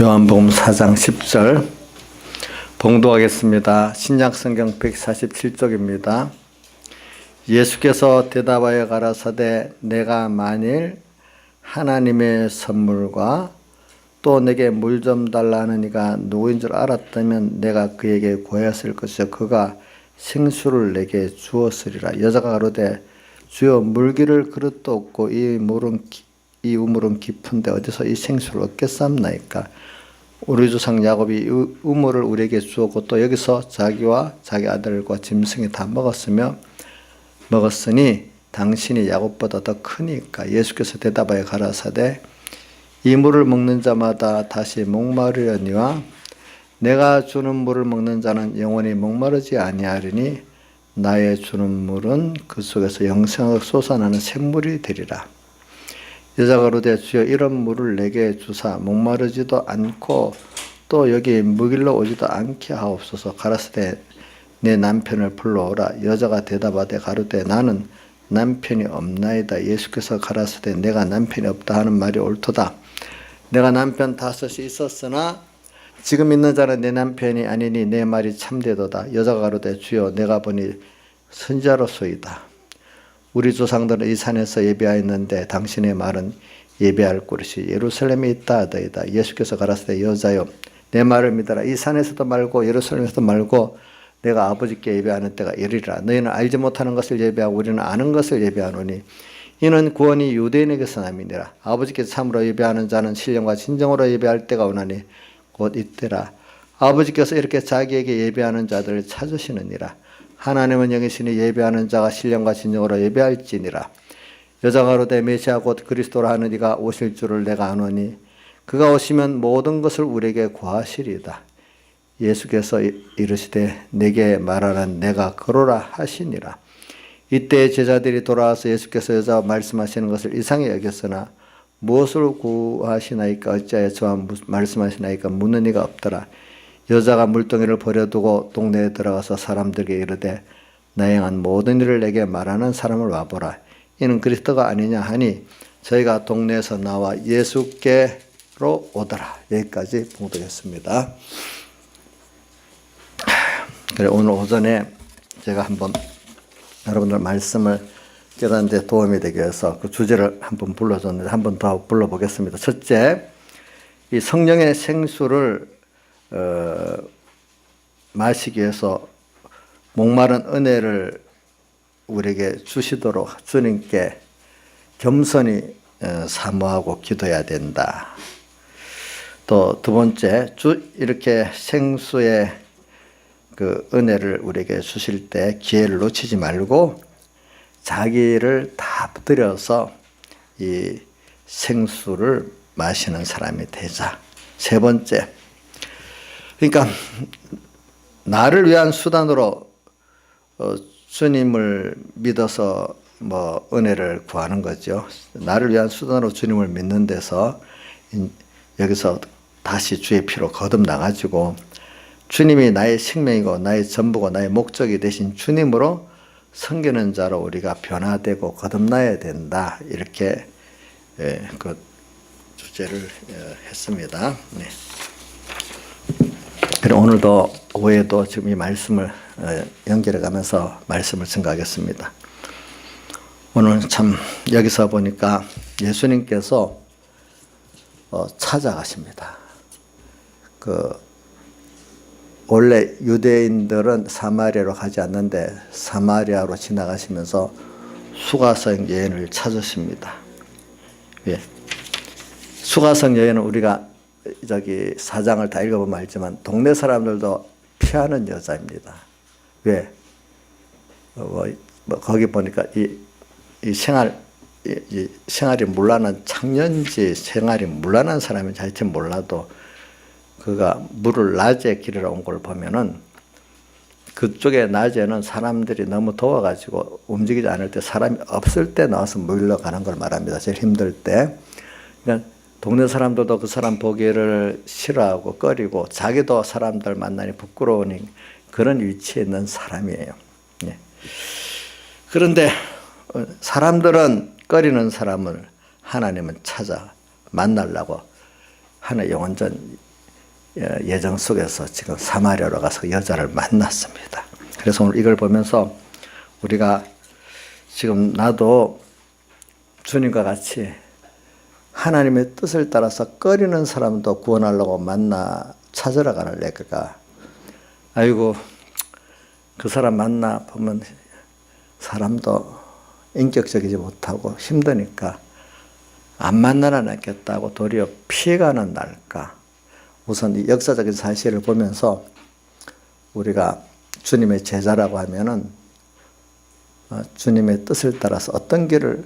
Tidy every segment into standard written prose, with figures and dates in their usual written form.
요한복음 4장 10절 봉독하겠습니다. 신약성경 147쪽입니다. 예수께서 대답하여 가라사대 내가 만일 하나님의 선물과 또 내게 물 좀 달라는 이가 누구인 줄 알았다면 내가 그에게 구하였을 것이요 그가 생수를 내게 주었으리라. 여자가 가로되 주여 물기를 그릇도 없고 이 우물은 깊은데 어디서 이 생수를 얻겠사옵나이까. 우리 조상 야곱이 이 우물을 우리에게 주었고 또 여기서 자기와 자기 아들과 짐승이 다 먹었으니 당신이 야곱보다 더 크니까. 예수께서 대답하여 가라사대 이 물을 먹는 자마다 다시 목마르려니와 내가 주는 물을 먹는 자는 영원히 목마르지 아니하리니 나의 주는 물은 그 속에서 영생하게 솟아나는 샘물이 되리라. 여자가 가로되 주여 이런 물을 내게 주사 목마르지도 않고 또 여기 먹이러 오지도 않게 하옵소서. 가라사대 내 남편을 불러오라. 여자가 대답하되 가로되 나는 남편이 없나이다. 예수께서 가라사대 내가 남편이 없다 하는 말이 옳도다. 내가 남편 5이 있었으나 지금 있는 자는 내 남편이 아니니 내 말이 참되도다. 여자가 가로되 주여 내가 보니 선지자로소이다. 우리 조상들은 이 산에서 예배하였는데 당신의 말은 예배할 곳이 예루살렘에 있다 하더이다. 예수께서 가라사대 여자여 내 말을 믿어라. 이 산에서도 말고 예루살렘에서도 말고 내가 아버지께 예배하는 때가 이르리라. 너희는 알지 못하는 것을 예배하고 우리는 아는 것을 예배하노니 이는 구원이 유대인에게서 남이니라. 아버지께 참으로 예배하는 자는 신령과 진정으로 예배할 때가 오나니 곧 이때라. 아버지께서 이렇게 자기에게 예배하는 자들을 찾으시느니라. 하나님은 영이시니 예배하는 자가 신령과 진정으로 예배할지니라. 여자가 가로되 메시아 곧 그리스도라 하는 이가 오실 줄을 내가 아노니 그가 오시면 모든 것을 우리에게 구하시리이다. 예수께서 이르시되 내게 말하는 내가 그러라 하시니라. 이때 제자들이 돌아와서 예수께서 여자와 말씀하시는 것을 이상히 여겼으나 무엇을 구하시나이까 어찌하여 저와 말씀하시나이까 묻는 이가 없더라. 여자가 물동이를 버려두고 동네에 들어가서 사람들에게 이르되 나 행한 모든 일을 내게 말하는 사람을 와보라. 이는 그리스도가 아니냐 하니 저희가 동네에서 나와 예수께로 오더라. 여기까지 봉독했습니다. 그래, 오늘 오전에 제가 한번 여러분들 말씀을 깨닫는 데 도움이 되기 위해서 그 주제를 한번 불러줬는데 한 번 더 불러보겠습니다. 첫째, 이 성령의 생수를 마시기 위해서 목마른 은혜를 우리에게 주시도록 주님께 겸손히 사모하고 기도해야 된다. 또 두 번째, 이렇게 생수의 그 은혜를 우리에게 주실 때 기회를 놓치지 말고 자기를 다 들여서 이 생수를 마시는 사람이 되자. 세 번째, 그러니까 나를 위한 수단으로 주님을 믿어서 은혜를 구하는 거죠. 나를 위한 수단으로 주님을 믿는 데서 여기서 다시 주의 피로 거듭나가지고 주님이 나의 생명이고 나의 전부고 나의 목적이 되신 주님으로 섬기는 자로 우리가 변화되고 거듭나야 된다. 이렇게 그 주제를 했습니다. 네. 그리고 오늘도 오후에도 지금 이 말씀을 연결해 가면서 말씀을 증거하겠습니다. 오늘 참 여기서 보니까 예수님께서 찾아가십니다. 원래 유대인들은 사마리아로 가지 않는데 사마리아로 지나가시면서 수가성 여인을 찾으십니다. 예. 수가성 여인은 우리가 저기 사장을 다 읽어보면 알지만 동네 사람들도 피하는 여자입니다. 왜? 거기 보니까 이 생활이 문란한 청년지 생활이 문란한 사람인지 하여튼 몰라도 그가 물을 낮에 길으러 온 걸 보면은 그쪽에 낮에는 사람들이 너무 더워가지고 움직이지 않을 때 사람이 없을 때 나와서 물러 가는 걸 말합니다. 제일 힘들 때. 그러니까 동네 사람들도 그 사람 보기를 싫어하고 꺼리고 자기도 사람들 만나니 부끄러우니 그런 위치에 있는 사람이에요. 예. 그런데 사람들은 꺼리는 사람을 하나님은 찾아 만나려고 하는 영원전 예정 속에서 지금 사마리아로 가서 여자를 만났습니다. 그래서 오늘 이걸 보면서 우리가 지금 나도 주님과 같이 하나님의 뜻을 따라서 꺼리는 사람도 구원하려고 만나 찾으러 가는 내가, 아이고 그 사람 만나 보면 사람도 인격적이지 못하고 힘드니까 안 만나나 낫겠다고 도리어 피해가는 날까. 우선 이 역사적인 사실을 보면서 우리가 주님의 제자라고 하면은 주님의 뜻을 따라서 어떤 길을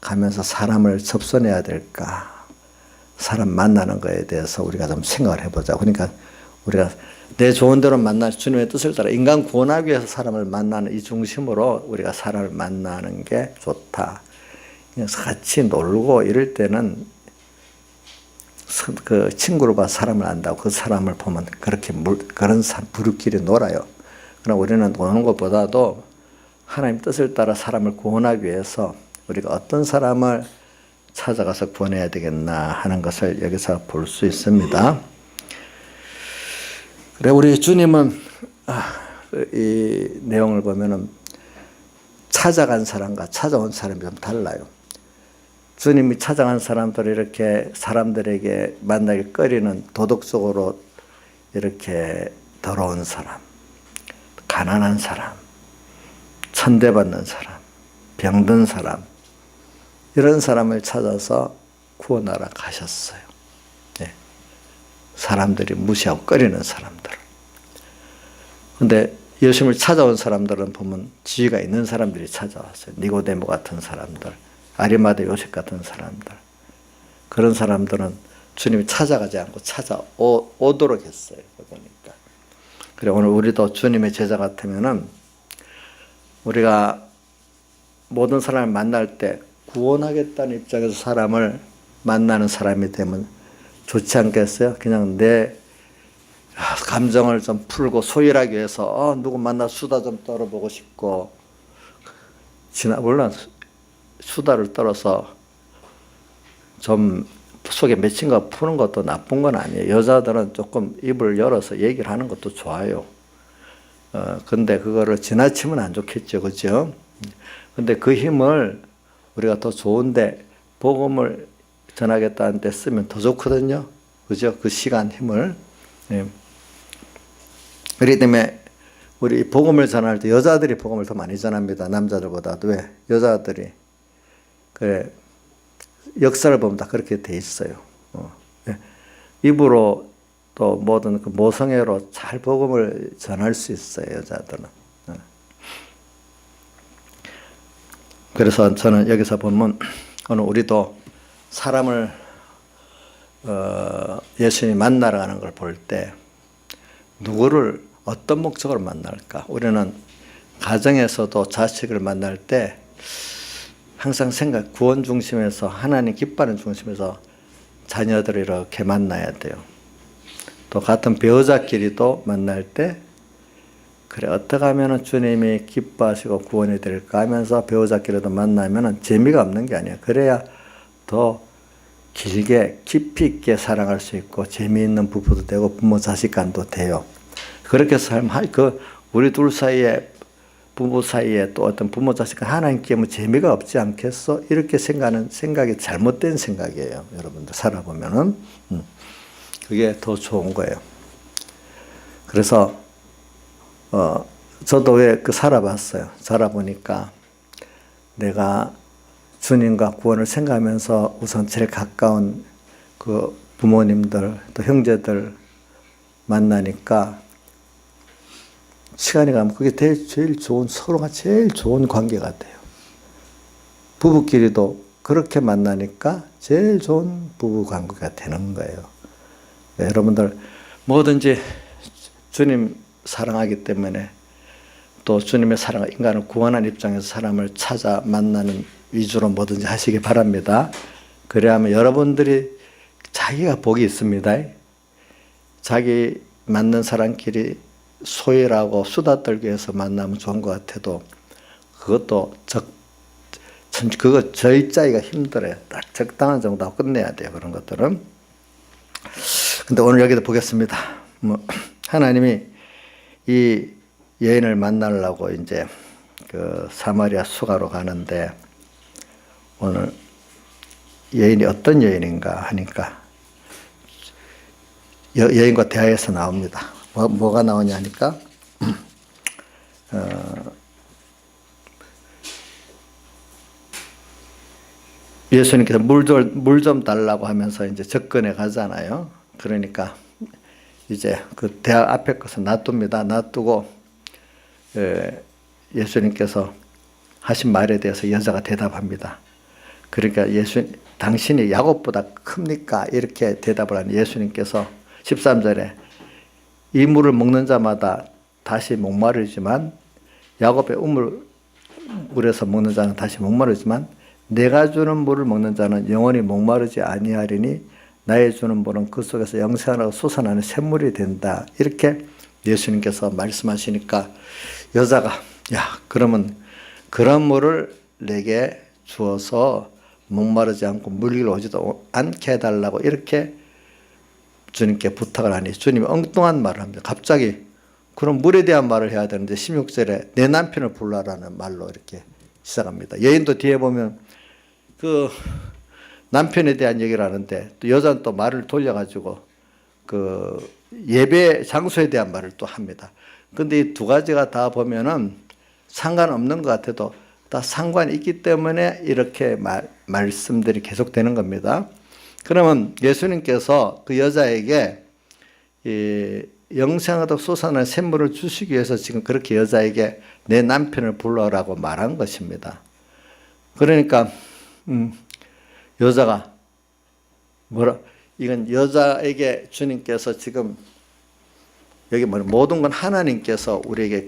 가면서 사람을 접선해야 될까, 사람 만나는 것에 대해서 우리가 좀 생각을 해보자. 그러니까 우리가 내 좋은 대로 만나 주님의 뜻을 따라 인간 구원하기 위해서 사람을 만나는 이 중심으로 우리가 사람을 만나는 게 좋다. 그래서 같이 놀고 이럴 때는 그 친구를 봐 사람을 안다고 그 사람을 보면 그렇게 그런 부류끼리 놀아요. 그러나 우리는 노는 것보다도 하나님 뜻을 따라 사람을 구원하기 위해서 우리가 어떤 사람을 찾아가서 구원해야 되겠나 하는 것을 여기서 볼 수 있습니다. 그래, 우리 주님은 이 내용을 보면은 찾아간 사람과 찾아온 사람이 좀 달라요. 주님이 찾아간 사람들이 이렇게 사람들에게 만나기 꺼리는 도덕적으로 이렇게 더러운 사람, 가난한 사람, 천대받는 사람, 병든 사람, 이런 사람을 찾아서 구원하러 가셨어요. 네. 사람들이 무시하고 꺼리는 사람들. 근데 예수님을 찾아온 사람들은 보면 지위가 있는 사람들이 찾아왔어요. 니고데모 같은 사람들, 아리마대 요셉 같은 사람들. 그런 사람들은 주님이 찾아가지 않고 찾아오도록 했어요. 보니까. 그래, 오늘 우리도 주님의 제자 같으면은 우리가 모든 사람을 만날 때 구원하겠다는 입장에서 사람을 만나는 사람이 되면 좋지 않겠어요? 그냥 내 감정을 좀 풀고 소일하기 위해서 누구 만나 수다 좀 떨어보고 싶고, 물론 수다를 떨어서 좀 속에 맺힌 거 푸는 것도 나쁜 건 아니에요. 여자들은 조금 입을 열어서 얘기를 하는 것도 좋아요. 근데 그거를 지나치면 안 좋겠죠. 그죠? 근데 그 힘을 우리가 더 좋은데 복음을 전하겠다는 데 쓰면 더 좋거든요. 그죠? 그 시간 힘을. 예. 그렇기 때문에 우리 복음을 전할 때 여자들이 복음을 더 많이 전합니다. 남자들보다도. 왜? 여자들이 그래, 역사를 보면 다 그렇게 돼 있어요. 예. 입으로 또 모든 그 모성애로 잘 복음을 전할 수 있어요. 여자들은. 그래서 저는 여기서 보면 오늘 우리도 사람을 예수님이 만나러 가는 걸 볼 때 누구를 어떤 목적으로 만날까? 우리는 가정에서도 자식을 만날 때 항상 구원 중심에서 하나님 기뻐하는 중심에서 자녀들을 이렇게 만나야 돼요. 또 같은 배우자끼리도 만날 때 그래, 어떻게 하면 주님이 기뻐하시고 구원이 될까 하면서 배우자끼리도 만나면 재미가 없는 게 아니야. 그래야 더 길게 깊이 있게 사랑할 수 있고 재미있는 부부도 되고 부모 자식 간도 돼요. 그렇게 우리 둘 사이에 부부 사이에 또 어떤 부모 자식 간 하나님께 뭐 재미가 없지 않겠어? 이렇게 생각하는 생각이 잘못된 생각이에요. 여러분들 살아보면은 그게 더 좋은 거예요. 그래서 저도 왜 살아봤어요. 살아보니까 내가 주님과 구원을 생각하면서 우선 제일 가까운 그 부모님들 또 형제들 만나니까 시간이 가면 그게 제일 좋은, 서로가 제일 좋은 관계가 돼요. 부부끼리도 그렇게 만나니까 제일 좋은 부부 관계가 되는 거예요. 네, 여러분들 뭐든지 주님 사랑하기 때문에 또 주님의 사랑은 인간을 구원하는 입장에서 사람을 찾아 만나는 위주로 뭐든지 하시기 바랍니다. 그래야만 여러분들이 자기가 복이 있습니다. 자기 맞는 사람끼리 소일하고 수다 떨기 위해서 만나면 좋은 것 같아도 그것도 그거 절짜기가 힘들어요. 딱 적당한 정도 하고 끝내야 돼요. 그런 것들은. 근데 오늘 여기도 보겠습니다. 하나님이 이 여인을 만나려고 이제 그 사마리아 수가로 가는데, 오늘 여인이 어떤 여인인가 하니까 여인과 대화에서 나옵니다. 뭐가 나오냐 하니까 예수님께서 물 좀 달라고 하면서 이제 접근해 가잖아요. 그러니까 이제 그 대화 앞에 것을 놔둡니다. 놔두고 예수님께서 하신 말에 대해서 여자가 대답합니다. 그러니까 당신이 야곱보다 큽니까? 이렇게 대답을 하는 예수님께서 13절에 이 물을 먹는 자마다 다시 목마르지만 야곱의 물에서 먹는 자는 다시 목마르지만 내가 주는 물을 먹는 자는 영원히 목마르지 아니하리니 나의 주는 물은 그 속에서 영생하고 솟아나는 샘물이 된다. 이렇게 예수님께서 말씀하시니까 여자가 그러면 그런 물을 내게 주어서 목마르지 않고 물기를 오지도 않게 해달라고 이렇게 주님께 부탁을 하니 주님이 엉뚱한 말을 합니다. 갑자기 그런 물에 대한 말을 해야 되는데 16절에 내 남편을 불러라는 말로 이렇게 시작합니다. 여인도 뒤에 보면 그 남편에 대한 얘기를 하는데 또 여자는 또 말을 돌려가지고 그 예배 장소에 대한 말을 또 합니다. 근데 이 두 가지가 다 보면은 상관없는 것 같아도 다 상관이 있기 때문에 이렇게 말씀들이 계속되는 겁니다. 그러면 예수님께서 그 여자에게 이 영생하도록 솟아나는 샘물을 주시기 위해서 지금 그렇게 여자에게 내 남편을 불러라고 말한 것입니다. 그러니까 여자가 이건 여자에게 주님께서 지금 여기 모든 건 하나님께서 우리에게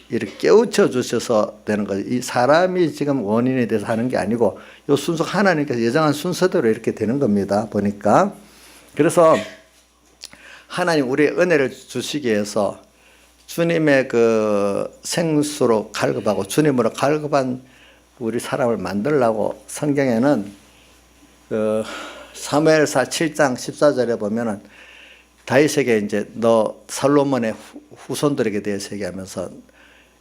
이렇게 깨우쳐 주셔서 되는 거죠. 이 사람이 지금 원인에 대해서 하는 게 아니고 이 순서 하나님께서 예정한 순서대로 이렇게 되는 겁니다. 보니까. 그래서 하나님 우리의 은혜를 주시기 위해서 주님의 그 생수로 갈급하고 주님으로 갈급한 우리 사람을 만들려고 성경에는 그 사무엘사 7장 14절에 보면은 다윗에게 이제 너 살로몬의 후손들에게 대해서 얘기하면서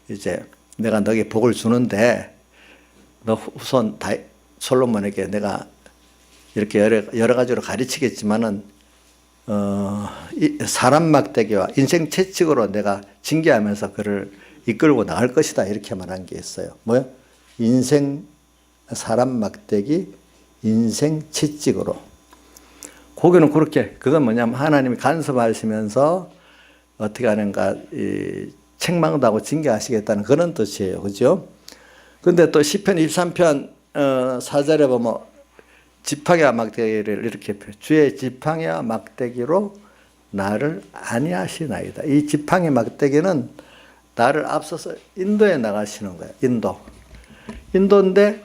이제 내가 너에게 복을 주는데 너 후손 솔로몬에게 내가 이렇게 여러 가지로 가르치겠지만은 사람 막대기와 인생 채찍으로 내가 징계하면서 그를 이끌고 나갈 것이다 이렇게 말한 게 있어요. 뭐요? 사람 막대기, 인생 채찍으로. 거기는 그렇게 그건 뭐냐면 하나님이 간섭하시면서 어떻게 하는가 책망도 하고 징계하시겠다는 그런 뜻이에요. 그죠? 근데 또 시편 23편 4절에 보면 지팡이와 막대기를 이렇게 주의 지팡이와 막대기로 나를 안위하시나이다. 이 지팡이 막대기는 나를 앞서서 인도에 나가시는 거예요. 인도인데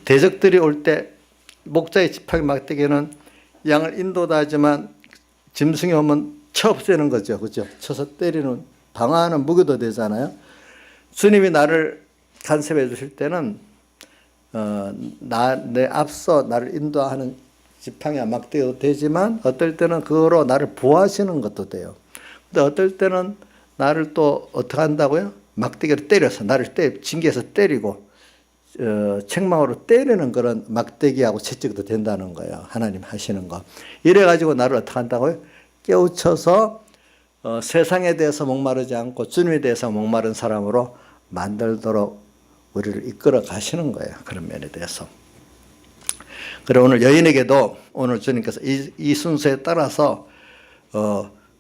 대적들이 올 때 목자의 지팡이 막대기는 양을 인도다 하지만 짐승이 오면 쳐 없애는 거죠. 그죠? 쳐서 때리는 방어하는 무기도 되잖아요. 주님이 나를 간섭해 주실 때는 내 앞서 나를 인도하는 지팡이와 막대기도 되지만 어떨 때는 그거로 나를 보호하시는 것도 돼요. 근데 어떨 때는 나를 또 어떻게 한다고요? 막대기로 때려서 나를 징계해서 때리고 책망으로 때리는 그런 막대기하고 채찍도 된다는 거예요. 하나님 하시는 거. 이래가지고 나를 어떻게 한다고요? 깨우쳐서 세상에 대해서 목마르지 않고 주님에 대해서 목마른 사람으로 만들도록 우리를 이끌어 가시는 거예요. 그런 면에 대해서. 그리고 오늘 여인에게도 오늘 주님께서 이 순서에 따라서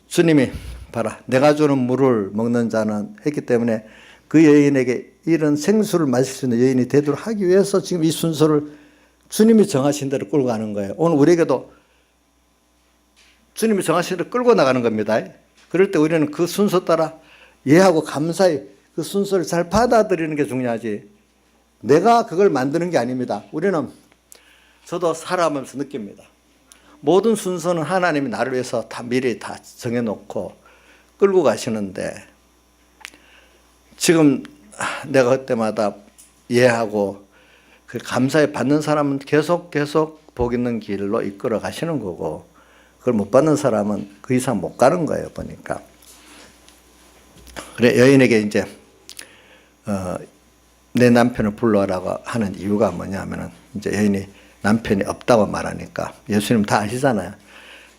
주님이 봐라 내가 주는 물을 먹는 자는 했기 때문에 그 여인에게 이런 생수를 마실 수 있는 여인이 되도록 하기 위해서 지금 이 순서를 주님이 정하신 대로 끌고 가는 거예요. 오늘 우리에게도 주님이 정하신 대로 끌고 나가는 겁니다. 그럴 때 우리는 그 순서 따라 이해하고 감사히 그 순서를 잘 받아들이는 게 중요하지. 내가 그걸 만드는 게 아닙니다. 우리는 저도 살아가면서 느낍니다. 모든 순서는 하나님이 나를 위해서 다 미리 다 정해놓고 끌고 가시는데 지금 내가 그때마다 이해하고 감사히 받는 사람은 계속 복 있는 길로 이끌어 가시는 거고 그걸 못 받는 사람은 그 이상 못 가는 거예요, 보니까. 그래, 여인에게 이제, 내 남편을 불러라고 하는 이유가 뭐냐면은, 이제 여인이 남편이 없다고 말하니까, 예수님 다 아시잖아요.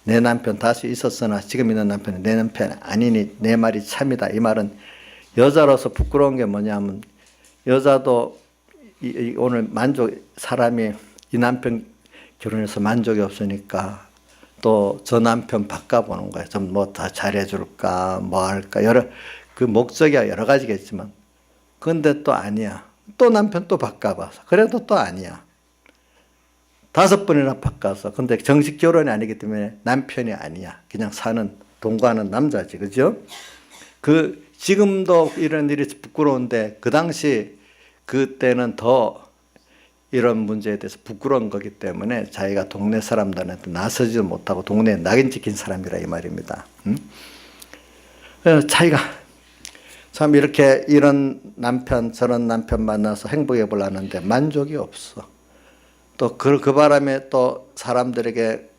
내 남편 다시 있었으나 지금 있는 남편은 내 남편 아니니 내 말이 참이다. 이 말은 여자로서 부끄러운 게 뭐냐면, 여자도 오늘 사람이 이 남편 결혼해서 만족이 없으니까 또 저 남편 바꿔보는 거예요. 좀 뭐 다 잘해줄까, 뭐 할까, 그 목적이 여러 가지겠지만, 근데 또 아니야. 또 남편 또 바꿔봐서. 그래도 또 아니야. 5번이나 바꿔서. 근데 정식 결혼이 아니기 때문에 남편이 아니야. 그냥 동거하는 남자지. 그죠? 지금도 이런 일이 부끄러운데, 그 당시, 그때는 더 이런 문제에 대해서 부끄러운 거기 때문에 자기가 동네 사람들한테 나서지도 못하고 동네에 낙인 찍힌 사람이라 이 말입니다. 그래서 자기가 참 이렇게 이런 남편 저런 남편 만나서 행복해 보려는데 만족이 없어. 또 그 바람에 또 사람들에게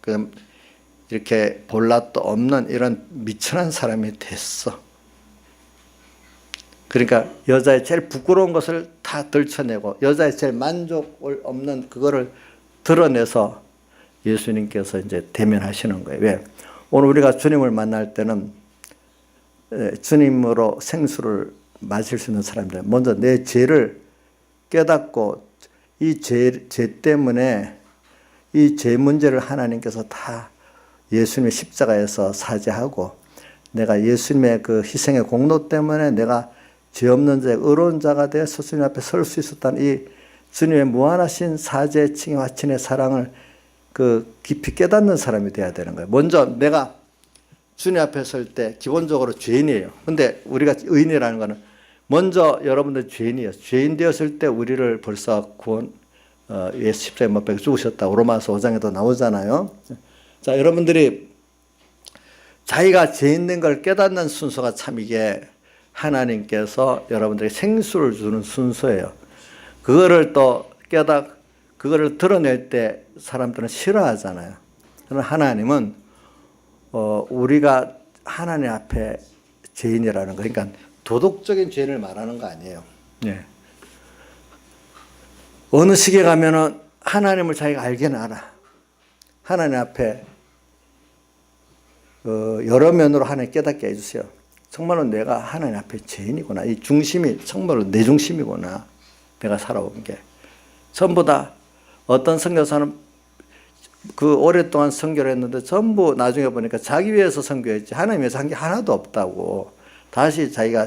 이렇게 볼라도 없는 이런 미천한 사람이 됐어. 그러니까 여자의 제일 부끄러운 것을 다 들춰내고 여자의 제일 만족을 없는 그거를 드러내서 예수님께서 이제 대면하시는 거예요. 왜? 오늘 우리가 주님을 만날 때는 주님으로 생수를 마실 수 있는 사람들, 먼저 내 죄를 깨닫고 이 죄 때문에 이 죄 문제를 하나님께서 다 예수님의 십자가에서 사죄하고, 내가 예수님의 그 희생의 공로 때문에 내가 죄 없는 자, 의로운 자가 되어서 주님 앞에 설 수 있었다는 이 주님의 무한하신 사죄, 칭의, 화친의 사랑을 깊이 깨닫는 사람이 되어야 되는 거예요. 먼저 내가 주님 앞에 설 때 기본적으로 죄인이에요. 근데 우리가 의인이라는 거는 먼저 여러분들 죄인이에요. 죄인 되었을 때 우리를 벌써 예수 십자가에 못 박혀 죽으셨다고 로마서 5장에도 나오잖아요. 자, 여러분들이 자기가 죄인 된 걸 깨닫는 순서가 참 이게 하나님께서 여러분들에게 생수를 주는 순서예요. 그거를 또 그거를 드러낼 때 사람들은 싫어하잖아요. 그러나 하나님은 우리가 하나님 앞에 죄인이라는 거, 그러니까 도덕적인 죄를 말하는 거 아니에요. 예. 어느 시기에 가면은 하나님을 자기가 알게는 알아. 하나님 앞에 여러 면으로 하나님 깨닫게 해주세요. 정말로 내가 하나님 앞에 죄인이구나. 이 중심이 정말로 내 중심이구나. 내가 살아온 게. 전부 다 어떤 선교사는 오랫동안 선교를 했는데 전부 나중에 보니까 자기 위해서 선교했지 하나님 위해서 한 게 하나도 없다고 다시 자기가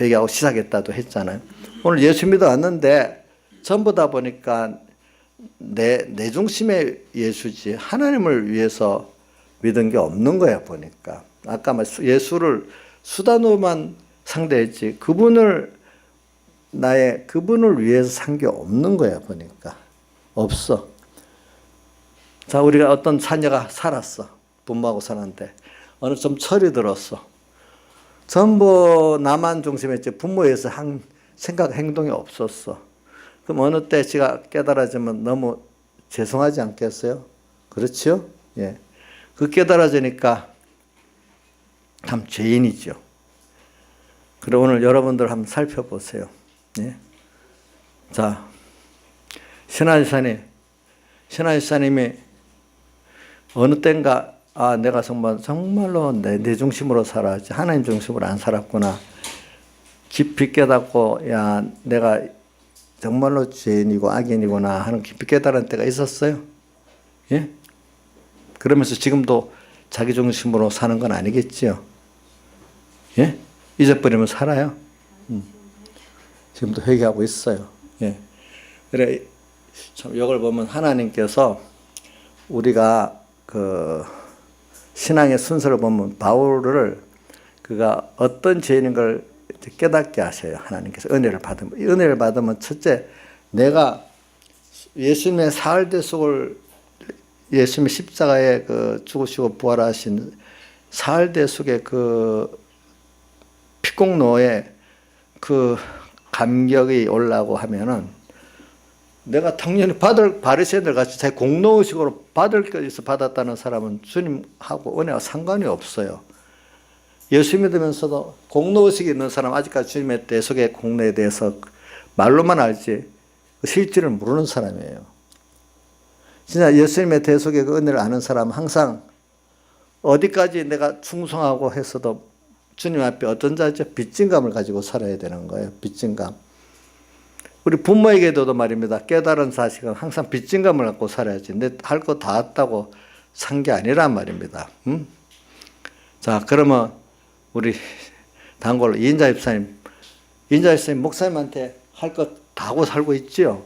회개하고 시작했다도 했잖아요. 오늘 예수 믿어 왔는데 전부 다 보니까 내 중심의 예수지 하나님을 위해서 믿은 게 없는 거야 보니까. 아까 예수를 수단으로만 상대했지 그분을 위해서 산 게 없는 거야 보니까. 없어. 자, 우리가 어떤 자녀가 살았어. 부모하고 사는데 어느 좀 철이 들었어. 전부 나만 중심했지 부모에서 생각 행동이 없었어. 그럼 어느 때 제가 깨달아지면 너무 죄송하지 않겠어요? 그렇죠? 예. 그 깨달아지니까 참 죄인이죠. 그리고 오늘 여러분들 한번 살펴보세요. 예. 자, 신하유사님이 어느 때인가 내가 정말로 내 중심으로 살았지 하나님 중심으로 안 살았구나. 깊이 깨닫고 내가 정말로 죄인이고 악인이구나 하는 깊이 깨달은 때가 있었어요. 예? 그러면서 지금도 자기 중심으로 사는 건 아니겠지요. 예? 잊어버리면 살아요. 지금도 회개하고 있어요. 예. 그래, 참, 이걸 보면 하나님께서 우리가 신앙의 순서를 보면 바울을 그가 어떤 죄인인 걸 깨닫게 하셔요. 하나님께서 은혜를 받으면 첫째, 내가 예수님의 사흘대속을 예수님의 십자가에 죽으시고 부활하신 사흘대속의 피공로에 감격이 올라고 하면은 내가 당연히 바리새인들 같이 자기 공로의식으로 받을 것에서 받았다는 사람은 주님하고 은혜와 상관이 없어요. 예수 믿으면서도 공로의식이 있는 사람, 아직까지 주님의 대속의 공로에 대해서 말로만 알지 실질을 모르는 사람이에요. 진짜 예수님의 대속의 그 은혜를 아는 사람은 항상 어디까지 내가 충성하고 했어도 주님 앞에 어떤 자죠? 빚진감을 가지고 살아야 되는 거예요. 빚진감. 우리 부모에게도 말입니다. 깨달은 자식은 항상 빚진감을 갖고 살아야지. 내 할 거 다 했다고 산 게 아니란 말입니다. 자, 그러면 우리 단골 이인자 집사님 목사님한테 할 거 다 하고 살고 있지요?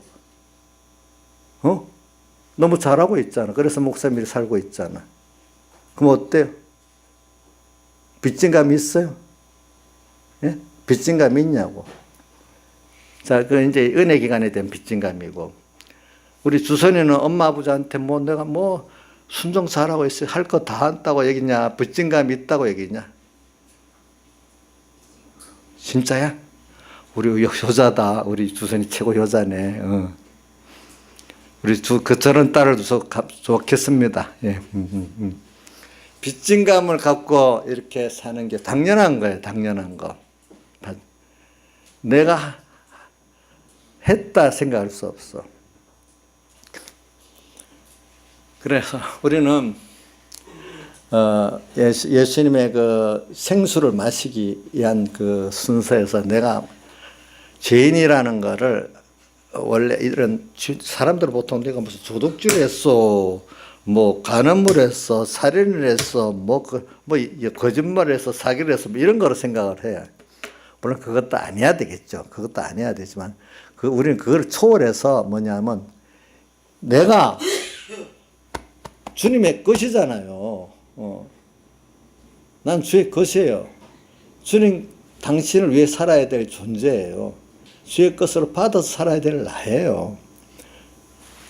너무 잘하고 있잖아. 그래서 목사님이 살고 있잖아. 그럼 어때요? 빚진감이 있어요? 예? 빚진감이 있냐고. 자, 그 이제 은혜 기간에 대한 빚진감이고, 우리 주선이는 엄마 아버지한테 내가 순종 잘하고 있어요. 할 거 다 한다고 얘기냐? 빚진감이 있다고 얘기냐? 진짜야? 우리 효자다. 우리 주선이 최고 효자네. 우리 저런 딸을 줘서 좋겠습니다. 예. 빚진감을 갖고 이렇게 사는 게 당연한 거예요. 당연한 거. 내가 했다 생각할 수 없어. 그래서 우리는 예수님의 그 생수를 마시기 위한 그 순서에서 내가 죄인이라는 거를, 원래 이런 사람들은 보통 내가 무슨 도둑질 했어, 간음을 했어, 살인을 했어, 거짓말을 했어, 사기를 했어, 이런 거로 생각을 해요. 물론 그것도 아니어야 되겠죠. 그것도 아니어야 되지만, 우리는 그걸 초월해서 뭐냐면, 내가 주님의 것이잖아요. 난 주의 것이에요. 주님, 당신을 위해 살아야 될 존재예요. 주의 것으로 받아서 살아야 될 나예요.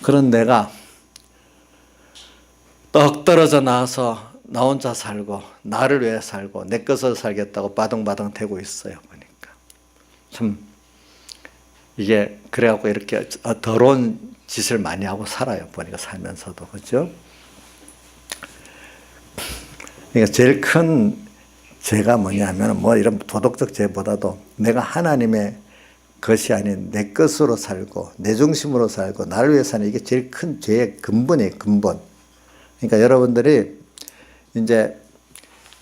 그런 내가 떡 떨어져 나와서 나 혼자 살고, 나를 위해 살고, 내 것으로 살겠다고 바둥바둥 대고 있어요. 보니까 참 이게 그래갖고 이렇게 더러운 짓을 많이 하고 살아요. 보니까 살면서도. 그렇죠? 그러니까 제일 큰 죄가 뭐냐면, 이런 도덕적 죄보다도 내가 하나님의 것이 아닌 내 것으로 살고, 내 중심으로 살고, 나를 위해 사는, 이게 제일 큰 죄의 근본이에요. 근본. 그러니까 여러분들이 이제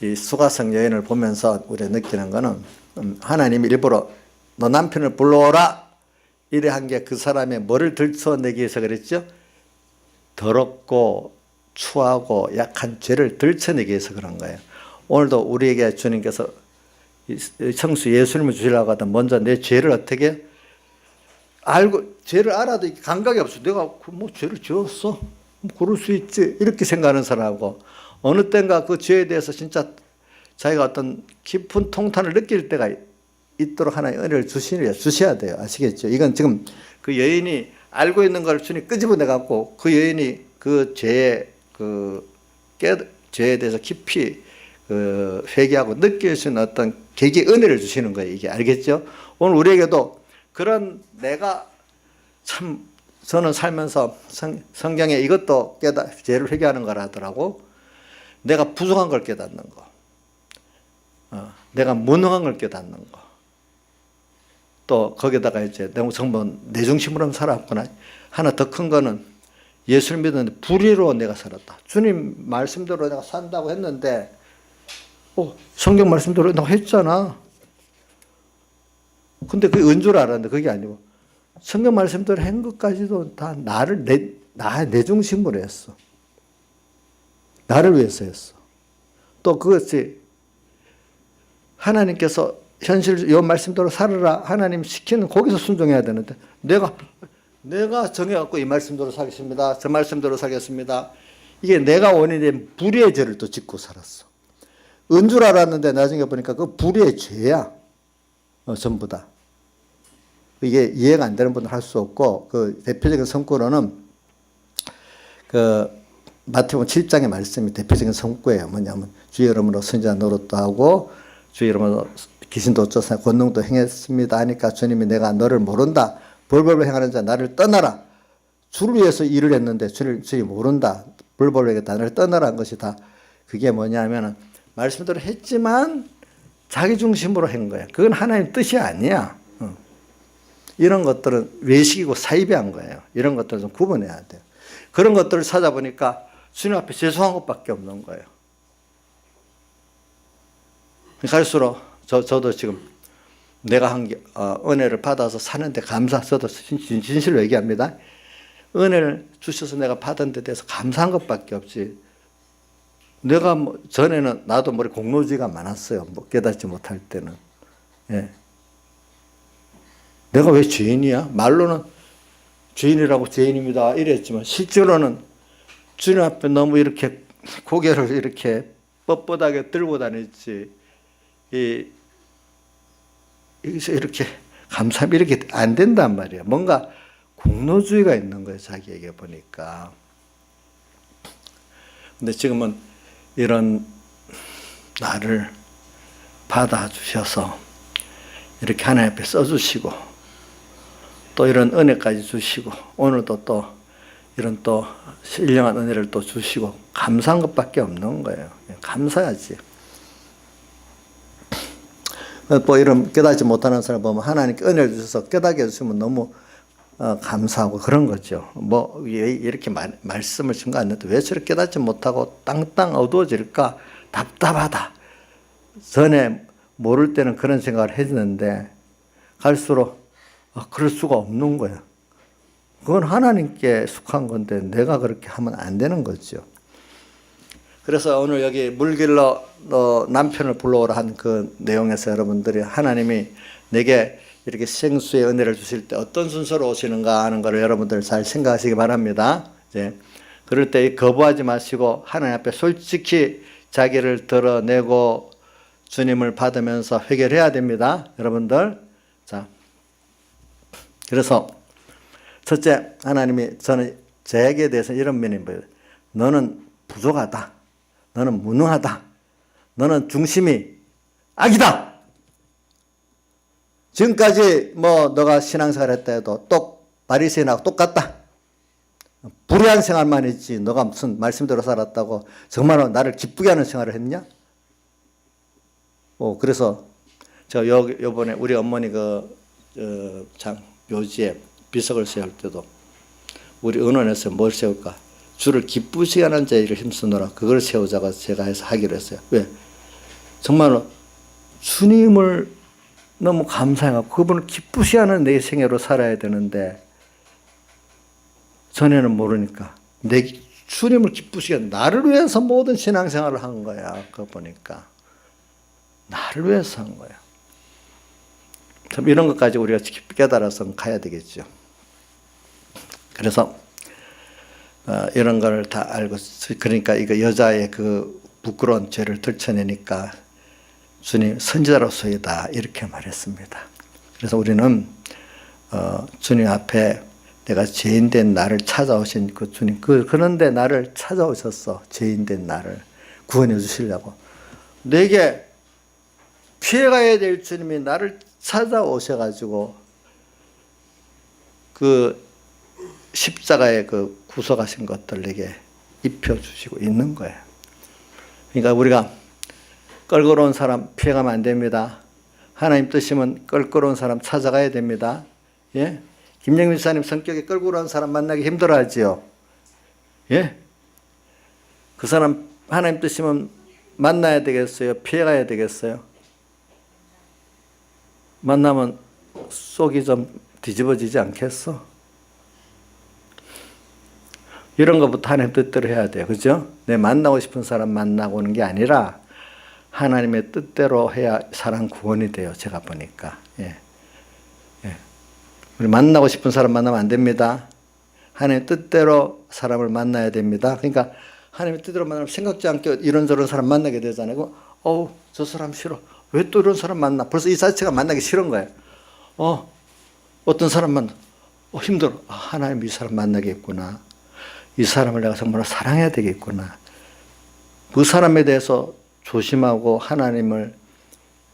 이 수가성 여인을 보면서 우리가 느끼는 거는, 하나님이 일부러 너 남편을 불러오라 이래 한 게 그 사람의 뭐를 들춰내기 위해서 그랬죠? 더럽고 추하고 약한 죄를 들춰내기 위해서 그런 거예요. 오늘도 우리에게 주님께서 성수 예수님을 주시려고 하던, 먼저 내 죄를 어떻게 알고, 죄를 알아도 감각이 없어. 내가 죄를 지었어, 그럴 수 있지, 이렇게 생각하는 사람하고, 어느 때인가 그 죄에 대해서 진짜 자기가 어떤 깊은 통탄을 느낄 때가 있도록 하나님 은혜를 주셔야 돼요. 아시겠죠? 이건 지금 그 여인이 알고 있는 걸 주님 끄집어내 갖고, 그 여인이 그 죄에 죄에 대해서 깊이 회개하고 느낄 수 있는 어떤 계기, 은혜를 주시는 거예요. 이게 알겠죠? 오늘 우리에게도 그런, 내가 참, 저는 살면서 성경에 이것도 죄를 회개하는 거라 하더라고. 내가 부족한 걸 깨닫는 거, 내가 무능한 걸 깨닫는 거, 또 거기다가 이제 정말 내 중심으로 살았구나. 하나 더 큰 거는, 예수를 믿었는데 불의로 내가 살았다. 주님 말씀대로 내가 산다고 했는데, 성경 말씀대로 내가 했잖아. 근데 그게 은줄 알았는데 그게 아니고, 성경 말씀대로 한 것까지도 다 내 중심으로 했어. 나를 위해서 했어. 또 그것이 하나님께서 현실, 이 말씀대로 살아라, 하나님 시키는 거기서 순종해야 되는데, 내가 정해갖고 이 말씀대로 살겠습니다, 저 말씀대로 살겠습니다, 이게 내가 원인된 불의의 죄를 또 짓고 살았어. 은 줄 알았는데 나중에 보니까 그 불의의 죄야. 전부 다. 이게 이해가 안 되는 분은 할 수 없고, 그 대표적인 성구로는 그 마태복음 7장의 말씀이 대표적인 성구예요. 뭐냐면, 주의 이름으로 선지자 노릇도 하고, 주의 이름으로 귀신도 쫓아 권능도 행했습니다 하니까 주님이 내가 너를 모른다, 벌벌벌 행하는 자 나를 떠나라 주를 위해서 일을 했는데 주님 모른다. 불벌에게 나를 떠나라는 것이다. 그게 뭐냐면은 말씀대로 했지만 자기 중심으로 한 거야. 그건 하나님 뜻이 아니야. 이런 것들은 외식이고 사이비한 거예요. 이런 것들을 좀 구분해야 돼요. 그런 것들을 찾아보니까 주님 앞에 죄송한 것밖에 없는 거예요. 갈수록 저도 지금 내가 한 은혜를 받아서 사는데 저도 진실로 얘기합니다. 은혜를 주셔서 내가 받은 데 대해서 감사한 것밖에 없지. 내가 전에는 나도 공로주의가 많았어요. 깨닫지 못할 때는. 예. 내가 왜 죄인이야? 말로는 죄인이라고 죄인입니다 이랬지만 실제로는 주님 앞에 너무 이렇게 고개를 이렇게 뻣뻣하게 들고 다녔지. 여기서 이렇게 감사하면 이렇게 안 된단 말이야. 뭔가 공로주의가 있는 거예요. 자기에게 보니까. 근데 지금은 이런 나를 받아주셔서 이렇게 하나님 앞에 써주시고 또 이런 은혜까지 주시고 오늘도 또 이런 또 신령한 은혜를 또 주시고 감사한 것밖에 없는 거예요. 감사하지. 또 이런 깨닫지 못하는 사람 보면 하나님께 은혜를 주셔서 깨닫게 해주시면 너무 감사하고 그런 거죠. 이렇게 말씀을 증거하는데 왜 저렇게 깨닫지 못하고 땅땅 어두워질까? 답답하다. 전에 모를 때는 그런 생각을 했는데 갈수록 그럴 수가 없는 거예요. 그건 하나님께 속한 건데 내가 그렇게 하면 안 되는 거죠. 그래서 오늘 여기 물길로 남편을 불러오라 한 그 내용에서 여러분들이 하나님이 내게 이렇게 생수의 은혜를 주실 때 어떤 순서로 오시는가 하는 것을 여러분들 잘 생각하시기 바랍니다. 이제 그럴 때 거부하지 마시고 하나님 앞에 솔직히 자기를 드러내고 주님을 받으면서 회개해야 됩니다. 여러분들. 자, 그래서 첫째 하나님이 저는 저에게 대해서 이런 면이 보여요. 너는 부족하다. 너는 무능하다. 너는 중심이 악이다. 지금까지 너가 신앙생활 했다 해도 바리새인하고 똑같다. 불의한 생활만 했지 너가 무슨 말씀대로 살았다고 정말로 나를 기쁘게 하는 생활을 했냐? 그래서 저 요번에 우리 어머니 묘지에 비석을 세울 때도 우리 은원에서 뭘 세울까? 주를 기쁘시게 하는 자에게 힘쓰노라. 그걸 세우자고 제가 해서 하기로 했어요. 왜? 정말로 주님을 너무 감사해갖고 그분을 기쁘시게 하는 내 생애로 살아야 되는데 전에는 모르니까 주님을 기쁘시게 나를 위해서 모든 신앙생활을 한 거야. 그거 보니까 나를 위해서 한 거야. 참 이런 것까지 우리가 깨달아서 가야 되겠죠. 그래서 이런 걸 다 알고 그러니까 이거 여자의 그 부끄러운 죄를 들춰내니까 주님 선지자로서이다 이렇게 말했습니다. 그래서 우리는 주님 앞에 내가 죄인된 나를 찾아오신 그 주님 그런데 나를 찾아오셨어. 죄인된 나를 구원해 주시려고 내게 피해가야 될 주님이 나를 찾아오셔가지고 그 십자가에 그 구속하신 것들 내게 입혀주시고 있는 거예요. 그러니까 우리가 껄끄러운 사람 피해가면 안 됩니다. 하나님 뜻이면 껄끄러운 사람 찾아가야 됩니다. 예? 김영민 사님 성격이 껄끄러운 사람 만나기 힘들어하지요. 예? 그 사람 하나님 뜻이면 만나야 되겠어요? 피해가야 되겠어요? 만나면 속이 좀 뒤집어지지 않겠어? 이런 것부터 하나님 뜻대로 해야 돼요. 그죠? 내 만나고 싶은 사람 만나고 오는 게 아니라 하나님의 뜻대로 해야 사람 구원이 돼요. 제가 보니까. 예. 예. 우리 만나고 싶은 사람 만나면 안 됩니다. 하나님의 뜻대로 사람을 만나야 됩니다. 그러니까 하나님의 뜻대로 만나면 생각지 않게 이런저런 사람 만나게 되잖아요. 저 사람 싫어. 왜 또 이런 사람 만나? 벌써 이 자체가 만나기 싫은 거예요. 어떤 사람 만나. 힘들어. 하나님 이 사람 만나겠구나. 이 사람을 내가 정말 사랑해야 되겠구나. 그 사람에 대해서 조심하고 하나님을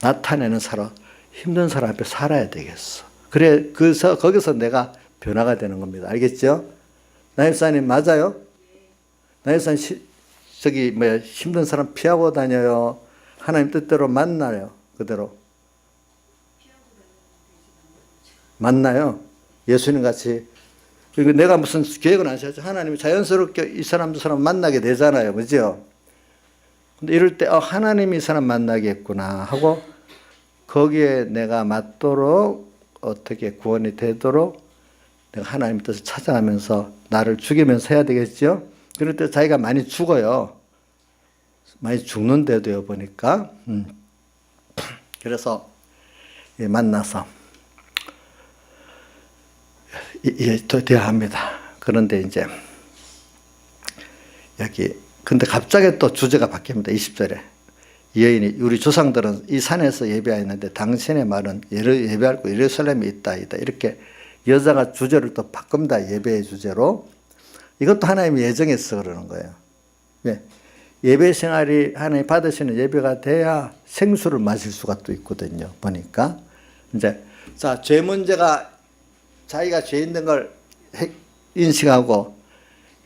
나타내는 사람, 힘든 사람 앞에 살아야 되겠어. 그래, 거기서 내가 변화가 되는 겁니다. 알겠죠? 나일사님 맞아요? 나일사님 저기 뭐야 힘든 사람 피하고 다녀요? 하나님 뜻대로 만나요? 그대로 만나요? 예수님 같이. 그리고 내가 무슨 계획은 안 세웠죠. 하나님이 자연스럽게 이 사람 저 사람 만나게 되잖아요. 그죠? 근데 이럴 때 하나님이 이 사람 만나겠구나 하고 거기에 내가 맞도록 어떻게 구원이 되도록 내가 하나님 뜻을 찾아가면서 나를 죽이면서 해야 되겠죠. 그럴 때 자기가 많이 죽어요. 많이 죽는데도요 보니까. 그래서 만나서 대화합니다. 그런데 이제 여기 근데 갑자기 또 주제가 바뀝니다. 20절에 이 여인이 우리 조상들은 이 산에서 예배하였는데 당신의 말은 예배할 곳 예루살렘에 있다 이렇게 여자가 주제를 또 바꿉니다. 예배의 주제로. 이것도 하나님이 예정했어 그러는 거예요. 왜? 예배 생활이 하나님 받으시는 예배가 돼야 생수를 마실 수가 또 있거든요. 보니까 이제 자, 죄 문제가 자기가 죄 있는 걸 인식하고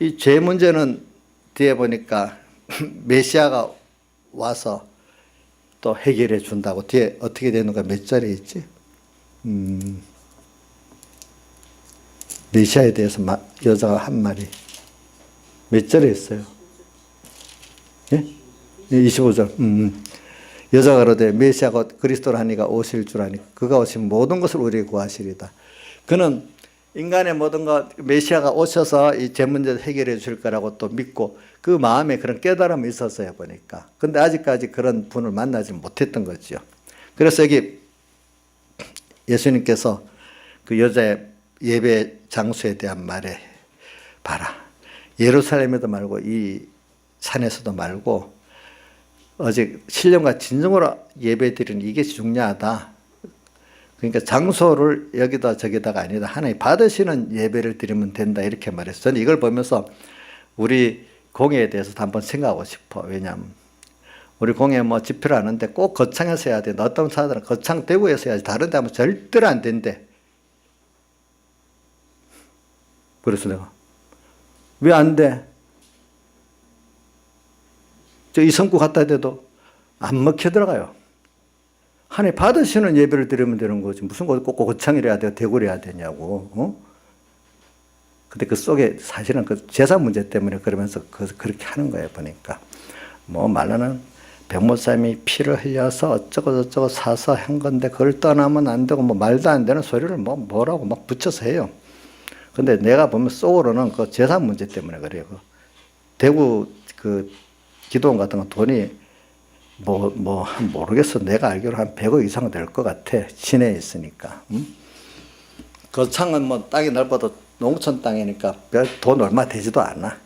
이 죄 문제는 뒤에 보니까 메시아가 와서 또 해결해 준다고. 뒤에 어떻게 되는가 몇 절에 있지? 메시아에 대해서 여자가 한 말이 몇 절에 있어요? 예? 25절. 여자가 그러되 메시아가 그리스도를 하니까 오실 줄 아니 그가 오시면 모든 것을 우리에게 구하시리다. 그는 인간의 모든 것 메시아가 오셔서 이 죄 문제를 해결해 줄 거라고 또 믿고 그 마음에 그런 깨달음이 있었어요 보니까. 근데 아직까지 그런 분을 만나지 못했던 거죠. 그래서 여기 예수님께서 그 여자의 예배 장소에 대한 말에 봐라. 예루살렘에도 말고 이 산에서도 말고 오직 신령과 진정으로 예배 드리는 이게 중요하다. 그러니까 장소를 여기다 저기다가 아니다. 하나님 받으시는 예배를 드리면 된다. 이렇게 말했어요. 저는 이걸 보면서 우리 공예에 대해서도 한번 생각하고 싶어. 왜냐하면 우리 공예 뭐 집회를 하는데 꼭 거창에서 해야 된다. 어떤 사람들은 거창 대구에서 해야지 다른 데 하면 절대로 안 된대. 그래서 내가 왜 안 돼? 저 이성구 갔다 대도 안 먹혀 들어가요. 하나님 받으시는 예배를 드리면 되는 거지. 무슨 꼭 거창이라 해야 돼요? 대구를 해야 되냐고. 근데 그 속에 사실은 그 제사 문제 때문에 그러면서 그렇게 하는 거예요, 보니까. 뭐 말로는 백모사님이 피를 흘려서 어쩌고 사서 한 건데 그걸 떠나면 안 되고 뭐 말도 안 되는 소리를 뭐라고 막 붙여서 해요. 근데 내가 보면 속으로는 그 제사 문제 때문에 그래요. 대구 그 기도원 같은 거 돈이 모르겠어. 내가 알기로 한 100억 이상 될 것 같아. 시내에 있으니까. 그 창은 뭐 땅이 넓어도 농촌 땅이니까 돈 얼마 되지도 않아.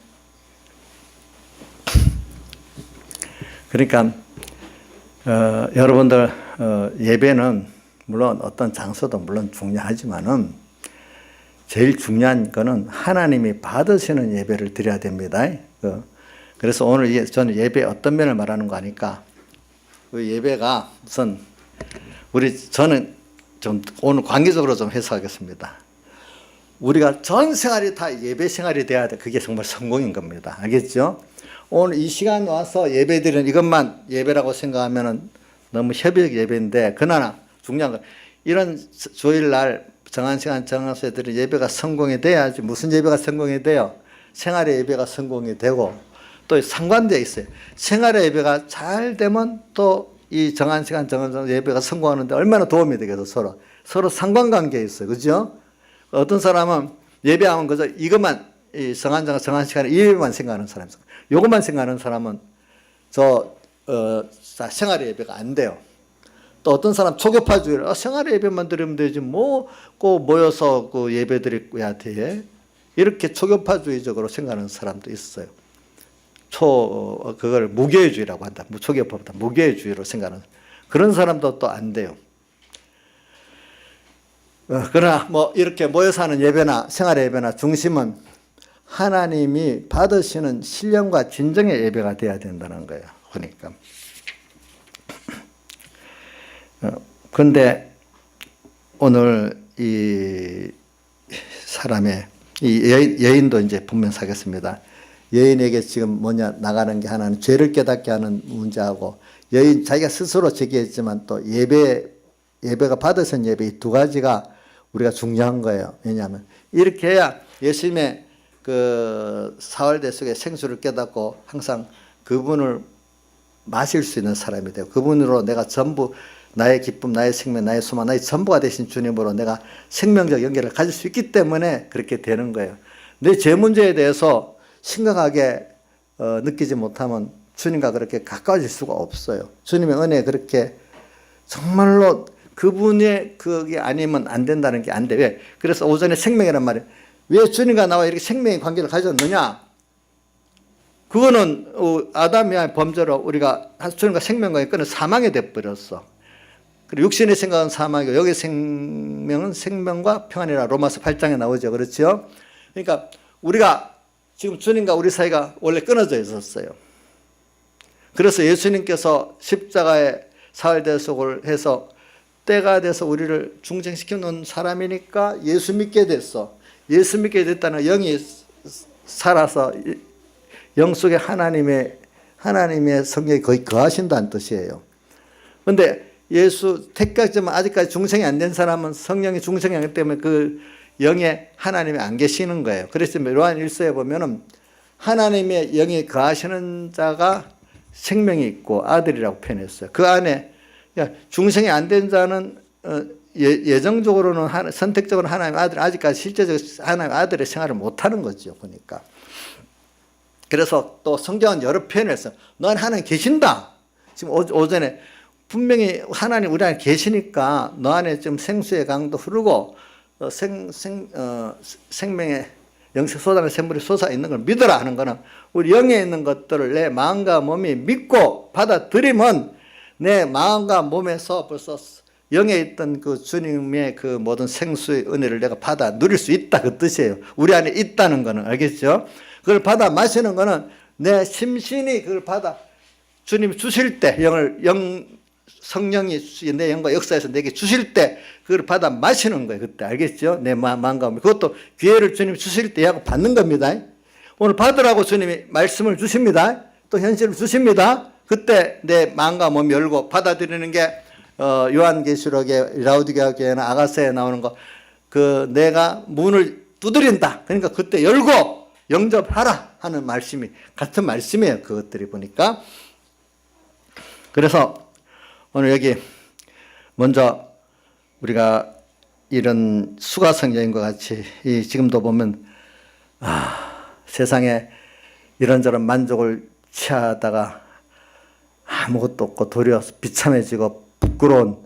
그러니까 여러분들 예배는 물론 어떤 장소도 물론 중요하지만은 제일 중요한 거는 하나님이 받으시는 예배를 드려야 됩니다. 그래서 오늘 저는 예배 어떤 면을 말하는 거 아니까 그 예배가 우선 저는 좀 오늘 관계적으로 좀 해석하겠습니다. 우리가 전 생활이 다 예배 생활이 돼야 돼. 그게 정말 성공인 겁니다. 알겠죠? 오늘 이 시간 와서 예배 드리는 이것만 예배라고 생각하면은 너무 협의적 예배인데, 그러나 중요한 건 이런 주일날 정한 시간 정해서 드리는 예배가 성공이 돼야지. 무슨 예배가 성공이 돼요? 생활의 예배가 성공이 되고, 또 상관되어 있어요. 생활의 예배가 잘 되면 또 이 정한 시간 정한 예배가 성공하는데 얼마나 도움이 되겠어. 서로 상관관계에 있어요. 그죠? 어떤 사람은 예배하면 그저 이것만 정한 시간에 이 예배만 생각하는 사람이 있어요. 이것만 생각하는 사람은 생활의 예배가 안 돼요. 또 어떤 사람 초교파주의를 생활의 예배만 드리면 되지 꼭 모여서 그 예배 드려야 돼. 이렇게 초교파주의적으로 생각하는 사람도 있어요. 그걸 무교회주의라고 한다. 초교파보다 무교회주의로 생각하는 그런 사람도 또 안 돼요. 그러나 이렇게 모여서 하는 예배나 생활의 예배나 중심은 하나님이 받으시는 신령과 진정의 예배가 돼야 된다는 거예요. 그러니까. 그런데 오늘 이 사람의 이 여인도 이제 분명사겠습니다. 여인에게 지금 뭐냐 나가는 게 하나는 죄를 깨닫게 하는 문제하고 여인 자기가 스스로 제기했지만 또 예배가 받으신 예배 이 두 가지가 우리가 중요한 거예요. 왜냐하면 이렇게 해야 예수님의 그 사흘대 속에 생수를 깨닫고 항상 그분을 마실 수 있는 사람이 되고 그분으로 내가 전부 나의 기쁨, 나의 생명, 나의 소망, 나의 전부가 되신 주님으로 내가 생명적 연결을 가질 수 있기 때문에 그렇게 되는 거예요. 내 죄 문제에 대해서 심각하게 느끼지 못하면 주님과 그렇게 가까워질 수가 없어요. 주님의 은혜에 그렇게 정말로 그분의 그게 아니면 안 된다는 게 안 돼. 왜? 그래서 오전에 생명이란 말이에요. 왜 주님과 나와 이렇게 생명의 관계를 가졌느냐? 그거는 아담의 범죄로 우리가 주님과 생명과의 끈은 사망이 돼버렸어. 그리고 육신의 생각은 사망이고 여기 생명은 생명과 평안이라 로마서 8장에 나오죠. 그렇죠? 그러니까 우리가 지금 주님과 우리 사이가 원래 끊어져 있었어요. 그래서 예수님께서 십자가의 사흘대속을 해서 때가 돼서 우리를 중생시켜 놓은 사람이니까 예수 믿게 됐어. 예수 믿게 됐다는 영이 살아서 영 속에 하나님의 성령이 거의 거하신다는 뜻이에요. 그런데 예수 택하지만 아직까지 중생이 안 된 사람은 성령이 중생이 아니기 때문에 그 영에 하나님이 안 계시는 거예요. 그래서 요한 1서에 보면은 하나님의 영이 거하시는 자가 생명이 있고 아들이라고 표현했어요. 그 안에 중생이 안 된 자는 예정적으로는 선택적으로 하나님의 아들 아직까지 실제적으로 하나님의 아들의 생활을 못하는 거죠. 보니까. 그래서 또 성경은 여러 표현을 했어요. 넌 하나님 계신다. 지금 오전에 분명히 하나님 우리 안에 계시니까 너 안에 지금 생수의 강도 흐르고 생명의 영생 쏟아내는 샘물이 솟아 있는 걸 믿어라 하는 거는 우리 영에 있는 것들을 내 마음과 몸이 믿고 받아들이면 내 마음과 몸에서 벌써 영에 있던 그 주님의 그 모든 생수의 은혜를 내가 받아 누릴 수 있다 그 뜻이에요. 우리 안에 있다는 거는 알겠죠? 그걸 받아 마시는 거는 내 심신이 그걸 받아 주님이 주실 때 성령이 내 영과 역사에서 내게 주실 때 그걸 받아 마시는 거예요. 그때 알겠죠? 내 마음과 몸. 그것도 기회를 주님이 주실 때 하고 받는 겁니다. 오늘 받으라고 주님이 말씀을 주십니다. 또 현실을 주십니다. 그때 내 마음과 몸이 열고 받아들이는 게 요한계시록에 라우디게아 교회나 아가서에 나오는 거 그 내가 문을 두드린다. 그러니까 그때 열고 영접하라 하는 말씀이 같은 말씀이에요. 그것들이 보니까. 그래서 오늘 여기 먼저 우리가 이런 수가성 여인과 같이 지금도 보면 세상에 이런저런 만족을 취하다가 아무것도 없고 도리어 비참해지고 부끄러운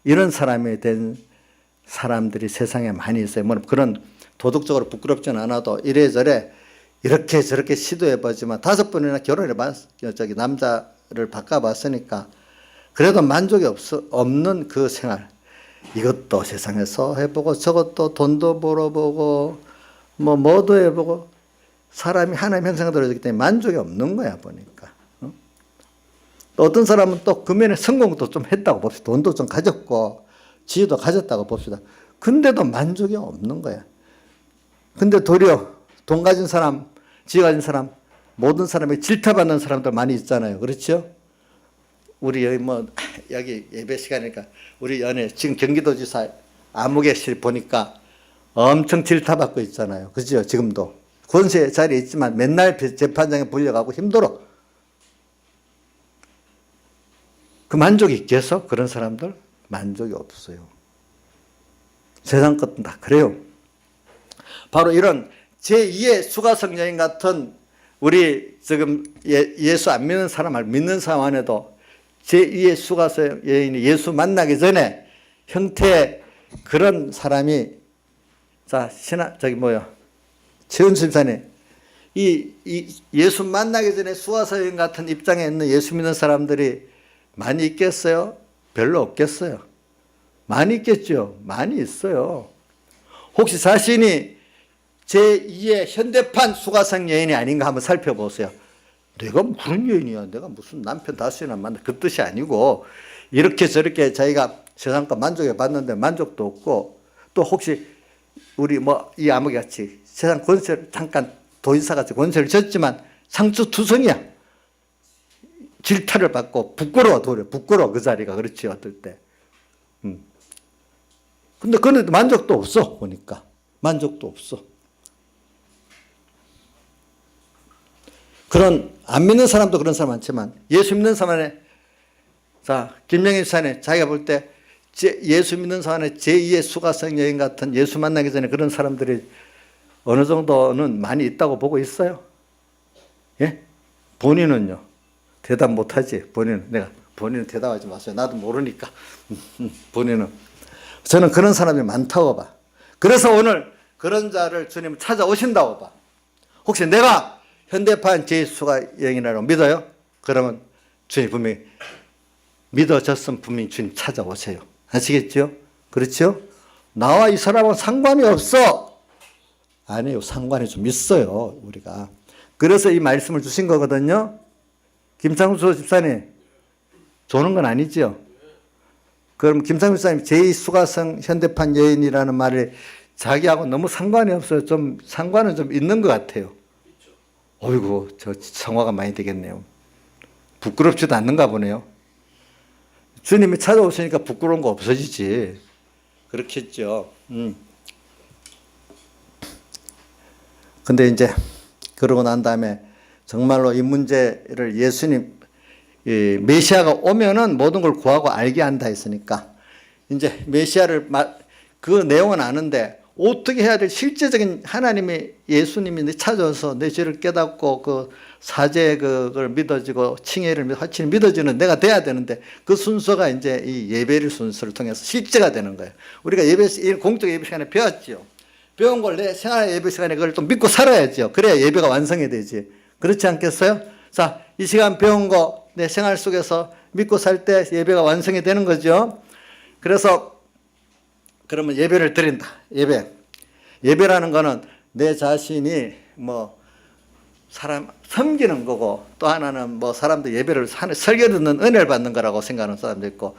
이런 사람이 된 사람들이 세상에 많이 있어요. 뭐 그런 도덕적으로 부끄럽지는 않아도 이래저래 이렇게 저렇게 시도해보지만 5번이나 결혼해봤 남자를 바꿔봤으니까 그래도 만족이 없는 그 생활. 이것도 세상에서 해보고 저것도 돈도 벌어보고 뭐도 해보고 사람이 하나님 형상이 들어졌기 때문에 만족이 없는 거야 보니까. 또 어떤 사람은 또 금연에 성공도 좀 했다고 봅시다. 돈도 좀 가졌고 지위도 가졌다고 봅시다. 근데도 만족이 없는 거야. 근데 도리어 돈 가진 사람, 지위 가진 사람, 모든 사람이 질타받는 사람들 많이 있잖아요. 그렇죠? 우리 여기 예배 시간이니까 우리 연예 지금 경기도지사 아무개실 보니까 엄청 질타받고 있잖아요. 그죠? 지금도 권세 자리에 있지만 맨날 재판장에 불려가고 힘들어. 그 만족이 있겠어? 그런 사람들 만족이 없어요. 세상 것도 다 그래요. 바로 이런 제2의 수가성 여인 같은 우리 지금 예수 안 믿는 사람 말 믿는 사람 안에도 제2의 수가성 여인이 예수 만나기 전에 형태의 그런 사람이 최은수 집사님 이 예수 만나기 전에 수가성 여인 같은 입장에 있는 예수 믿는 사람들이 많이 있겠어요? 별로 없겠어요. 많이 있겠죠? 많이 있어요. 혹시 자신이 제2의 현대판 수가성 여인이 아닌가 한번 살펴보세요. 내가 무슨 여인이야? 내가 무슨 남편 다섯이나 만나? 그 뜻이 아니고 이렇게 저렇게 자기가 세상과 만족해 봤는데 만족도 없고 또 혹시 우리 이 아무개같이 세상 권세를 잠깐 도지사같이 권세를 졌지만 상처투성이야. 질타를 받고 부끄러워 도려. 부끄러워 그 자리가. 그렇지 어떨 때. 근데 그런데 만족도 없어 보니까. 만족도 없어. 그런 안 믿는 사람도 그런 사람 많지만 예수 믿는 사람의 자 김영희 사ने 자기가 볼 때 예수 믿는 사람의 제2의 수가성 여인 같은 예수 만나기 전에 그런 사람들이 어느 정도는 많이 있다고 보고 있어요. 예? 본인은요? 대답 못하지. 본인은 대답하지 마세요. 나도 모르니까. 본인은. 저는 그런 사람이 많다고 봐. 그래서 오늘 그런 자를 주님 찾아오신다고 봐. 혹시 내가 현대판 제2수가 여인이라고 믿어요? 그러면 주님 분명히 믿어졌으면 분명히 주님 찾아오세요. 아시겠죠? 그렇죠? 나와 이 사람은 상관이 없어. 아니에요. 상관이 좀 있어요. 우리가. 그래서 이 말씀을 주신 거거든요. 김창수 집사님 조는 건 아니죠? 그럼 김창수 집사님 제2수가성 현대판 여인이라는 말을 자기하고 너무 상관이 없어요. 좀 상관은 좀 있는 것 같아요. 어이구 저 성화가 많이 되겠네요. 부끄럽지도 않는가 보네요. 주님이 찾아오시니까 부끄러운 거 없어지지. 그렇겠죠. 근데 이제 그러고 난 다음에 정말로 이 문제를 예수님 메시아가 오면은 모든 걸 구하고 알게 한다 했으니까 이제 메시아를 그 내용은 아는데 어떻게 해야 될 실제적인 하나님이 예수님이 찾아와서 내 죄를 깨닫고 그 사죄 그걸 믿어지고 칭의를 화친이 믿어지는 내가 돼야 되는데 그 순서가 이제 이 예배를 순서를 통해서 실제가 되는 거예요. 우리가 공적 예배 시간에 배웠죠. 배운 걸 내 생활 예배 시간에 그걸 또 믿고 살아야죠. 그래야 예배가 완성이 되지. 그렇지 않겠어요? 자, 이 시간 배운 거 내 생활 속에서 믿고 살 때 예배가 완성이 되는 거죠. 그래서 그러면 예배를 드린다. 예배라는 거는 내 자신이 뭐 사람 섬기는 거고 또 하나는 뭐 사람들 예배를 설교 듣는 은혜를 받는 거라고 생각하는 사람도 있고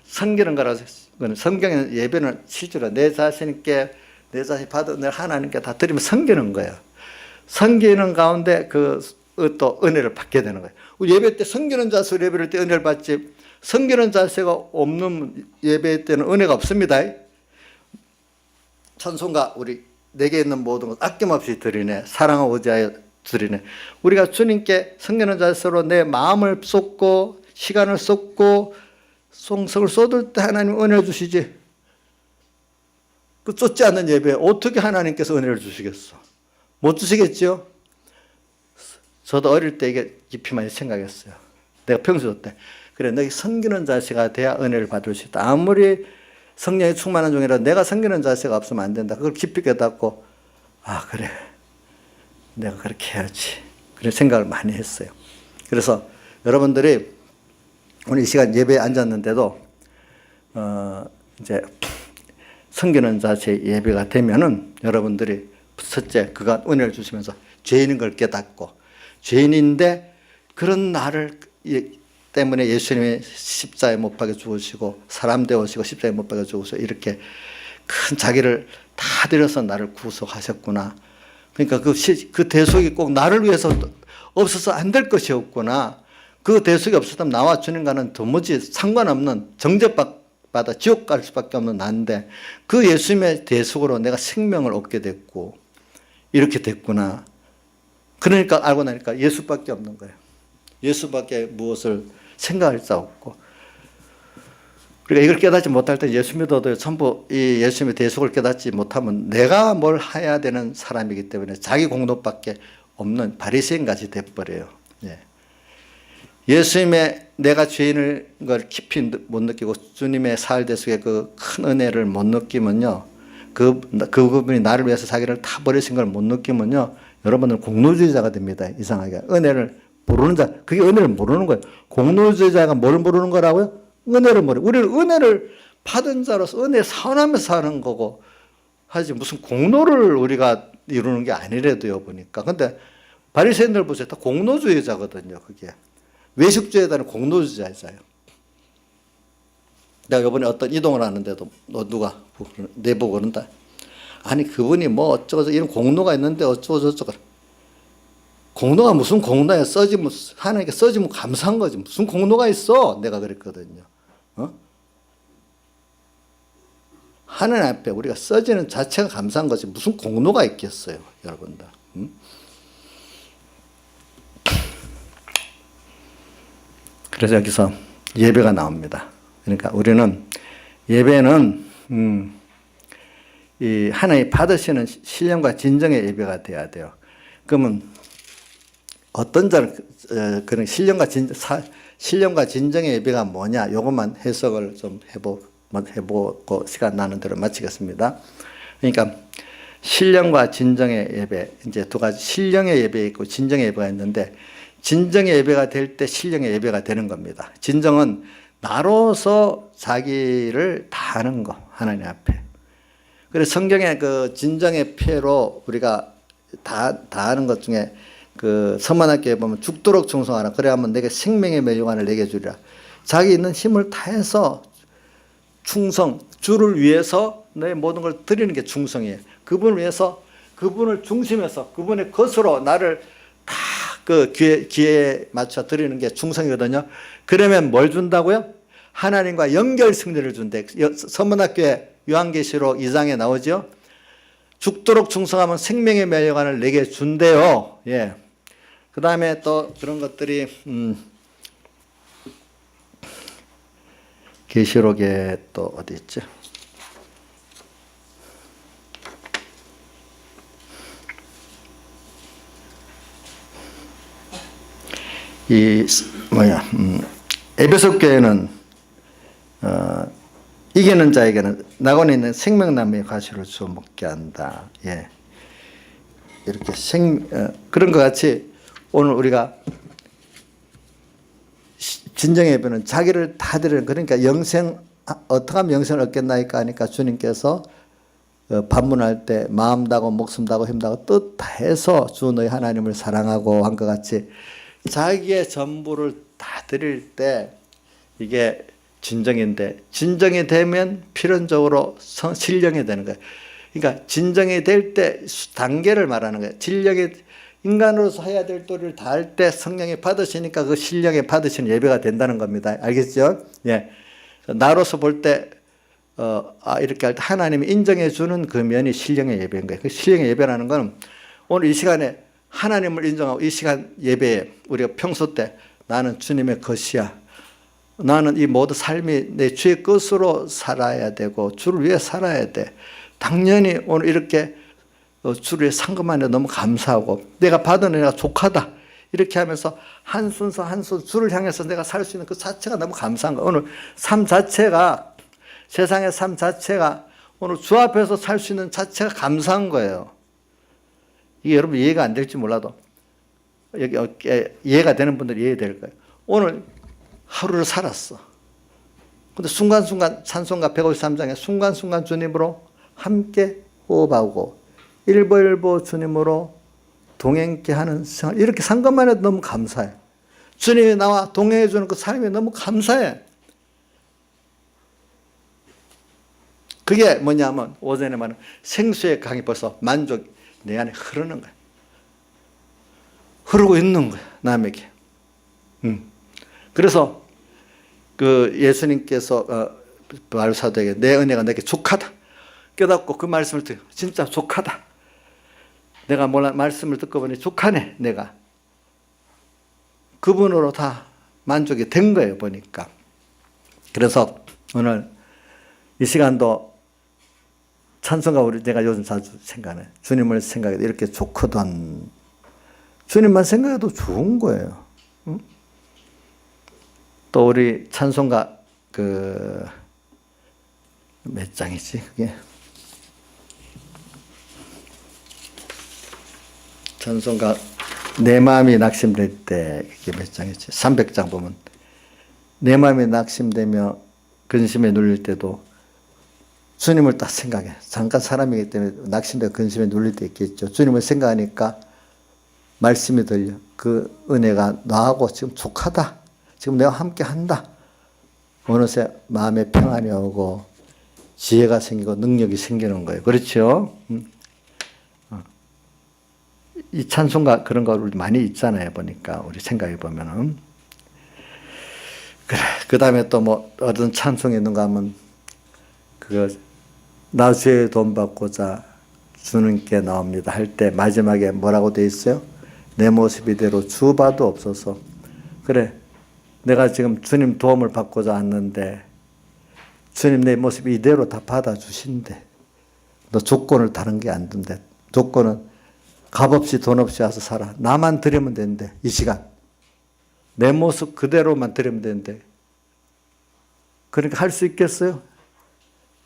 섬기는 거라고 성경에는 예배는 실제로 내 자신께 내 자신이 받은 하나님께 다 드리면 섬기는 거예요. 섬기는 가운데 또 은혜를 받게 되는 거예요. 우리 예배 때 섬기는 자세로 예배를 때 은혜를 받지 섬기는 자세가 없는 예배 때는 은혜가 없습니다. 찬송가 우리 내게 있는 모든 것 아낌없이 드리네. 사랑하고 의지하여 드리네. 우리가 주님께 섬기는 자세로 내 마음을 쏟고 시간을 쏟고 송석을 쏟을 때 하나님 은혜를 주시지. 그 쏟지 않는 예배에 어떻게 하나님께서 은혜를 주시겠어? 못 주시겠죠? 저도 어릴 때 이게 깊이 많이 생각했어요. 내가 평소 때. 그래, 너희 섬기는 자세가 돼야 은혜를 받을 수 있다. 아무리 성령이 충만한 중이라 내가 섬기는 자세가 없으면 안 된다. 그걸 깊이 깨닫고, 아, 그래. 내가 그렇게 해야지. 그런 생각을 많이 했어요. 그래서 여러분들이 오늘 이 시간 예배에 앉았는데도, 이제 섬기는 자세 예배가 되면은 여러분들이 첫째, 그가 은혜를 주시면서 죄인인 걸 깨닫고, 죄인인데 그런 나를 때문에 예수님이 십자가에 못 박혀 죽으시고 사람 되어시고 십자가에 못 박혀 죽으시고 이렇게 큰 자기를 다 들여서 나를 구속하셨구나. 그러니까 그 대속이 꼭 나를 위해서 없어서 안 될 것이 없구나. 그 대속이 없었다면 나와 주님과는 도무지 상관없는 정죄받아 지옥 갈 수밖에 없는 나인데 그 예수님의 대속으로 내가 생명을 얻게 됐고 이렇게 됐구나. 그러니까 알고 나니까 예수밖에 없는 거예요. 예수밖에 무엇을 생각할 수 없고. 그러니까 이걸 깨닫지 못할 때 예수 믿어도 전부 이 예수님의 대속을 깨닫지 못하면 내가 뭘 해야 되는 사람이기 때문에 자기 공로밖에 없는 바리새인같이 돼버려요. 예. 예수님의 내가 죄인을 걸 깊이 못 느끼고 주님의 사흘 대속의 그 큰 은혜를 못 느끼면요. 그분이 나를 위해서 자기를 다 버리신 걸 못 느끼면요. 여러분은 공로주의자가 됩니다. 이상하게. 은혜를 모르는 자, 그게 은혜를 모르는 거예요. 공로주의자가 뭘 모르는 거라고요? 은혜를 모르는. 우리는 은혜를 받은 자로서 은혜 사원하면서 사는 거고 하지 무슨 공로를 우리가 이루는 게 아니래도요 보니까. 근데 바리새인들 보세요. 다 공로주의자거든요. 그게. 외식주의자는 공로주의자예요. 내가 이번에 어떤 이동을 하는데도 너 누가 내보고 그런다. 아니 그분이 뭐 어쩌고 이런 공로가 있는데 어쩌고 저쩌고. 공로가 무슨 공로야? 써지면 하나님께 써지면 감사한 거지. 무슨 공로가 있어? 내가 그랬거든요. 하나님 앞에 우리가 써지는 자체가 감사한 거지 무슨 공로가 있겠어요, 여러분들. 그래서 여기서 예배가 나옵니다. 그러니까 우리는 예배는 이 하나님 받으시는 신령과 진정의 예배가 돼야 돼요. 그러면 어떤 그런 신령과 진정의 예배가 뭐냐? 이것만 해석을 좀 해보고 시간 나는 대로 마치겠습니다. 그러니까 신령과 진정의 예배, 이제 두 가지 신령의 예배 있고 진정의 예배가 있는데 진정의 예배가 될 때 신령의 예배가 되는 겁니다. 진정은 나로서 자기를 다하는 거, 하나님 앞에. 그래서 성경의 그 진정의 표로 우리가 다하는 것 중에 그 서문학교에 보면 죽도록 충성하라. 그래야만 내게 생명의 멸류관을 내게 주리라. 자기 있는 힘을 다해서 충성, 주를 위해서 내 모든 걸 드리는 게 충성이에요. 그분을 위해서, 그분을 중심에서, 그분의 것으로 나를 다 그 기회에 맞춰 드리는 게 충성이거든요. 그러면 뭘 준다고요? 하나님과 연결 승리를 준대. 서문학교에 요한계시록 2장에 나오죠. 죽도록 충성하면 생명의 멸류관을 내게 준대요. 예. 그 다음에 또 그런 것들이 계시록에 또 어디 있죠? 에베소 교회는 이기는 자에게는 낙원에 있는 생명나무의 가시를 주어 먹게 한다. 예. 이렇게 그런 것 같이 오늘 우리가 진정의 예배는 자기를 다 드리는, 그러니까 어떻게 하면 영생을 얻겠나이까 하니까 주님께서 반문할 때 마음 다고 목숨 다고 힘 다고 뜻 다해서 주 너희 하나님을 사랑하고 한 것 같이 자기의 전부를 다 드릴 때 이게 진정인데, 진정이 되면 필연적으로 신령이 되는 거예요. 그러니까 진정이 될 때 단계를 말하는 거예요. 진령이 인간으로서 해야 될 도리를 다 할 때 성령이 받으시니까 그 신령이 받으시는 예배가 된다는 겁니다. 알겠죠? 예. 나로서 볼 때 이렇게 할 때 하나님이 인정해 주는 그 면이 신령의 예배인 거예요. 그 신령의 예배라는 건 오늘 이 시간에 하나님을 인정하고 이 시간 예배에 우리가 평소 때 나는 주님의 것이야. 나는 이 모든 삶이 내 주의 것으로 살아야 되고 주를 위해 살아야 돼. 당연히 오늘 이렇게 주를 위해 상금하는데 너무 감사하고 내가 받은 은혜가 족하다. 이렇게 하면서 한 순서 한 순서 주를 향해서 내가 살 수 있는 그 자체가 너무 감사한 거예요. 오늘 삶 자체가, 세상의 삶 자체가 오늘 주 앞에서 살 수 있는 자체가 감사한 거예요. 이게 여러분 이해가 안 될지 몰라도 여기 이해가 되는 분들이 이해될 거예요. 오늘 하루를 살았어. 근데 순간순간 찬송가 153장에 순간순간 주님으로 함께 호흡하고 일보일보 주님으로 동행케 하는 생활, 이렇게 산 것만 해도 너무 감사해. 주님이 나와 동행해 주는 그 삶이 너무 감사해. 그게 뭐냐면 오전에 말한 생수의 강이 벌써 만족 내 안에 흐르는 거야. 흐르고 있는 거야, 남에게. 그래서 그 예수님께서 바울사도에게 내 은혜가 내게 족하다 깨닫고 그 말씀을 듣고 진짜 족하다. 내가 말씀을 듣고 보니 족하네. 내가 그분으로 다 만족이 된 거예요, 보니까. 그래서 오늘 이 시간도 찬송가 제가 요즘 자주 생각해. 주님을 생각해 이렇게 좋거든. 주님만 생각해도 좋은 거예요. 응? 또 우리 찬송가 몇 장이지 그게? 찬송가 내 마음이 낙심될 때 이게 몇 장이지? 300장 보면 내 마음이 낙심되며 근심에 눌릴 때도 주님을 딱 생각해. 잠깐 사람이기 때문에 낙심되고 근심에 눌릴 때 있겠죠. 주님을 생각하니까 말씀이 들려. 그 은혜가 나하고 지금 족하다. 지금 내가 함께 한다. 어느새 마음에 평안이 오고 지혜가 생기고 능력이 생기는 거예요. 그렇죠? 이 찬송가 그런 거 우리 많이 있잖아요. 보니까 우리 생각해 보면은. 그래. 그 다음에 또 뭐 어떤 찬송이 있는가 하면 나 죄의 돈 받고자 주님께 나옵니다 할 때 마지막에 뭐라고 돼 있어요? 내 모습 이대로 주 봐도 없어서. 그래. 내가 지금 주님 도움을 받고자 왔는데 주님 내 모습 이대로 다 받아주신대. 너 조건을 다른 게 안 된대. 조건은 값없이 돈 없이 와서 살아. 나만 드리면 된대. 이 시간. 내 모습 그대로만 드리면 된대. 그러니까 할 수 있겠어요?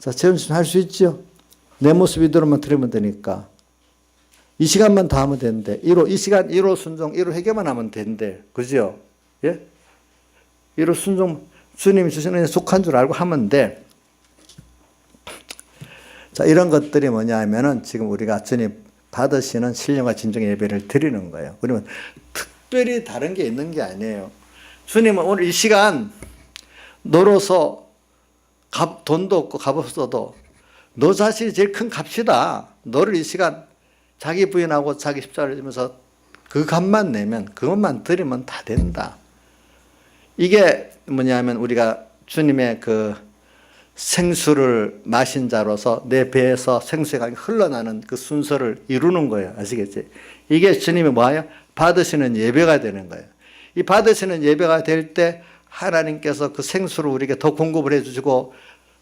자, 재훈 씨는 할 수 있죠? 내 모습 이대로만 드리면 되니까. 이 시간만 다 하면 된대. 이 시간 1호 순종, 1호 회개만 하면 된대. 그죠? 예? 1호 순종, 주님이 주시는 은혜에 속한 줄 알고 하면 돼. 자, 이런 것들이 뭐냐 하면은 지금 우리가 주님 받으시는 신령과 진정의 예배를 드리는 거예요. 그러면 특별히 다른 게 있는 게 아니에요. 주님은 오늘 이 시간 너로서 돈도 없고 값 없어도 너 자신이 제일 큰 값이다. 너를 이 시간 자기 부인하고 자기 십자가를 지면서 그 값만 내면 그것만 드리면 다 된다. 이게 뭐냐면 우리가 주님의 그 생수를 마신 자로서 내 배에서 생수가 흘러나는 그 순서를 이루는 거예요. 아시겠지? 이게 주님이 뭐예요? 받으시는 예배가 되는 거예요. 이 받으시는 예배가 될 때 하나님께서 그 생수를 우리에게 더 공급을 해주시고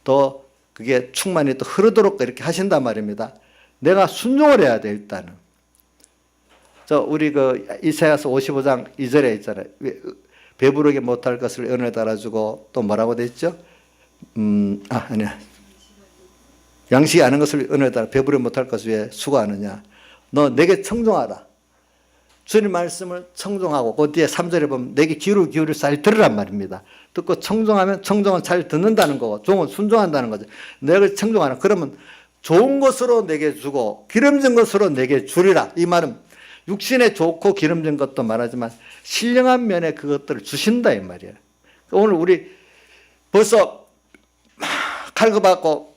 더 그게 충만히 또 흐르도록 이렇게 하신단 말입니다. 내가 순종을 해야 돼, 일단은. 우리 이사야서 55장 2절에 있잖아요. 배부르게 못할 것을 은혜 따라주고 또 뭐라고 돼 있죠? 아니야. 양식이 아는 것을 은혜 따라 배부르게 못할 것을 왜 수고하느냐. 너 내게 청종하라. 주님 말씀을 청종하고 그 뒤에 3절에 보면 내게 귀를 기울여 잘 들으란 말입니다. 듣고 청종하면 청종은 잘 듣는다는 거고 종은 순종한다는 거죠. 내가 청종하라. 그러면 좋은 것으로 내게 주고 기름진 것으로 내게 주리라. 이 말은 육신에 좋고 기름진 것도 말하지만 신령한 면에 그것들을 주신다 이 말이에요. 오늘 우리 벌써 갈급하고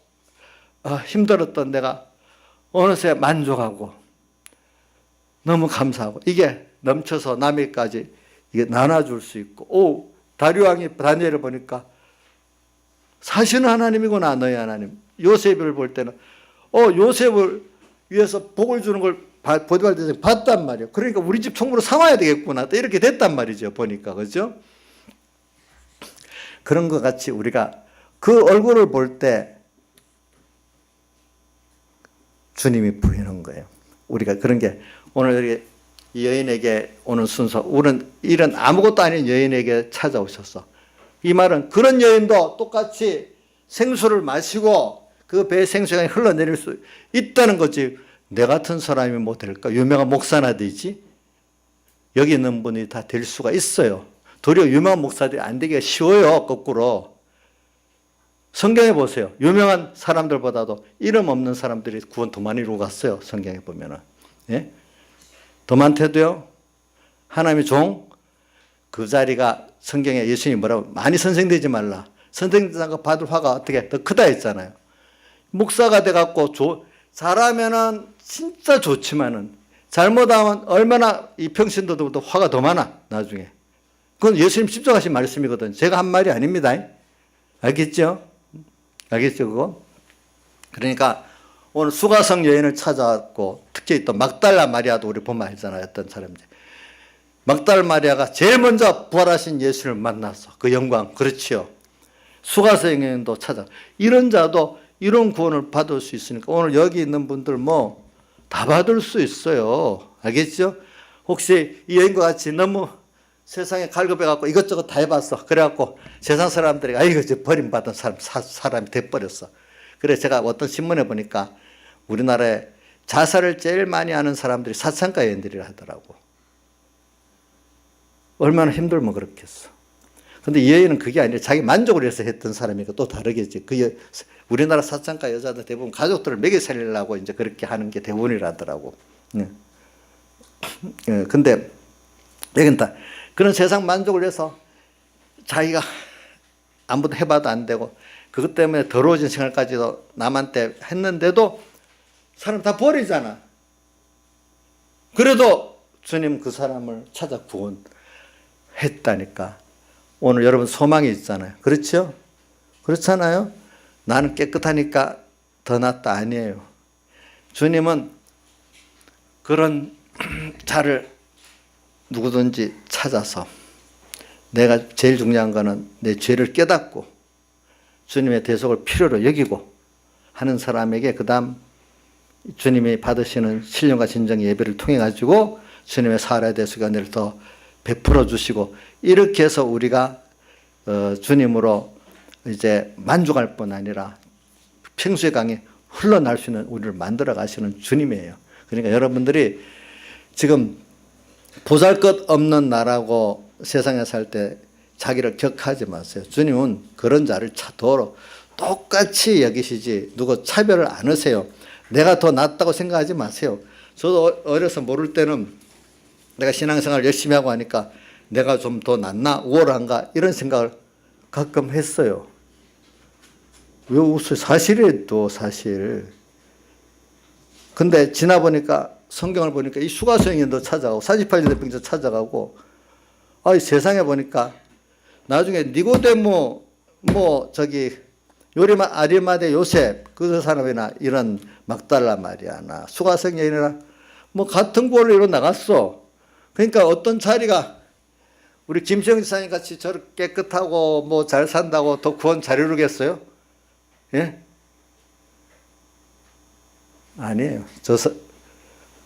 힘들었던 내가 어느새 만족하고 너무 감사하고 이게 넘쳐서 남에까지 이게 나눠줄 수 있고 다리왕이 다니엘을 보니까 사실은 하나님이구나 너희 하나님. 요셉을 볼 때는 요셉을 위해서 복을 주는 걸 보디발 대장이 봤단 말이에요. 그러니까 우리 집 총무로 삼아야 되겠구나. 또 이렇게 됐단 말이죠. 보니까. 그죠? 그런 것 같이 우리가 그 얼굴을 볼 때 주님이 보이는 거예요. 우리가 그런 게 오늘 이 여인에게 오는 순서, 우리는 이런 아무것도 아닌 여인에게 찾아오셨어. 이 말은 그런 여인도 똑같이 생수를 마시고 그 배의 생수가 흘러내릴 수 있다는 거지. 내 같은 사람이 뭐 될까? 유명한 목사나 되지? 여기 있는 분이 다 될 수가 있어요. 도리어 유명한 목사들이 안 되기가 쉬워요. 거꾸로. 성경에 보세요. 유명한 사람들보다도 이름 없는 사람들이 구원 더 많이 이루고 갔어요. 성경에 보면은. 예? 더 많대도요. 하나님의 종, 그 자리가 성경에 예수님이 뭐라고 많이 선생되지 말라. 선생되는 거 받을 화가 어떻게 더 크다 했잖아요. 목사가 돼갖고 잘하면은 진짜 좋지만은 잘못하면 얼마나 이 평신도들보다 화가 더 많아 나중에. 그건 예수님 십자가신 말씀이거든. 제가 한 말이 아닙니다. 알겠죠? 알겠죠 그거? 그러니까 오늘 수가성 여인을 찾아왔고 특히 또 막달라 마리아도 우리 보면 알잖아요. 어떤 사람인지. 막달라 마리아가 제일 먼저 부활하신 예수를 만났어. 그 영광. 그렇지요. 수가성 여인도 찾아. 이런 자도 이런 구원을 받을 수 있으니까 오늘 여기 있는 분들 뭐 다 받을 수 있어요. 알겠죠? 혹시 이 여인과 같이 너무 세상에 갈급해갖고 이것저것 다 해봤어. 그래갖고 세상 사람들이 이거 버림받은 사람이 돼버렸어. 그래 제가 어떤 신문에 보니까 우리나라에 자살을 제일 많이 하는 사람들이 사창가 여인들이라 하더라고. 얼마나 힘들면 그렇겠어. 근데 이 여인은 그게 아니라 자기 만족을 위해서 했던 사람이니까 또 다르겠지. 우리나라 사창가 여자들 대부분 가족들을 먹여 살리려고 이제 그렇게 하는 게 대부분이라더라고. 근데 여긴 다 그런 세상 만족을 위해서 자기가 아무도 해봐도 안 되고 그것 때문에 더러워진 생활까지도 남한테 했는데도 사람 다 버리잖아. 그래도 주님 그 사람을 찾아 구원했다니까. 오늘 여러분 소망이 있잖아요. 그렇죠? 그렇잖아요? 나는 깨끗하니까 더 낫다 아니에요. 주님은 그런 자를 누구든지 찾아서 내가 제일 중요한 거는 내 죄를 깨닫고 주님의 대속을 필요로 여기고 하는 사람에게 그 다음 주님이 받으시는 신령과 진정의 예배를 통해 가지고 주님의 사활에 대해서 은혜를 더 베풀어 주시고 이렇게 해서 우리가 주님으로 이제 만족할 뿐 아니라 평수의 강에 흘러날 수 있는 우리를 만들어 가시는 주님이에요. 그러니까 여러분들이 지금 보잘것없는 나라고 세상에 살 때 자기를 격하지 마세요. 주님은 그런 자를 도로 똑같이 여기시지 누구 차별을 안 하세요. 내가 더 낫다고 생각하지 마세요. 저도 어려서 모를 때는 내가 신앙생활 열심히 하고 하니까 내가 좀 더 낫나 우월한가 이런 생각을 가끔 했어요. 왜 웃어요? 사실이에요. 또 사실. 근데 지나보니까 성경을 보니까 이 수가성인도 찾아가고 사지팔리 대병도 찾아가고 세상에 보니까 나중에 니고데모 요리마 아리마대 요셉 그 사람이나 이런 막달라 마리아나 수가성 여인이나 같은 꼴로 이로 나갔어. 그러니까 어떤 자리가 우리 김수영 지사님 같이 저렇게 깨끗하고 잘 산다고 더 구원 잘 이루겠어요? 예? 아니에요.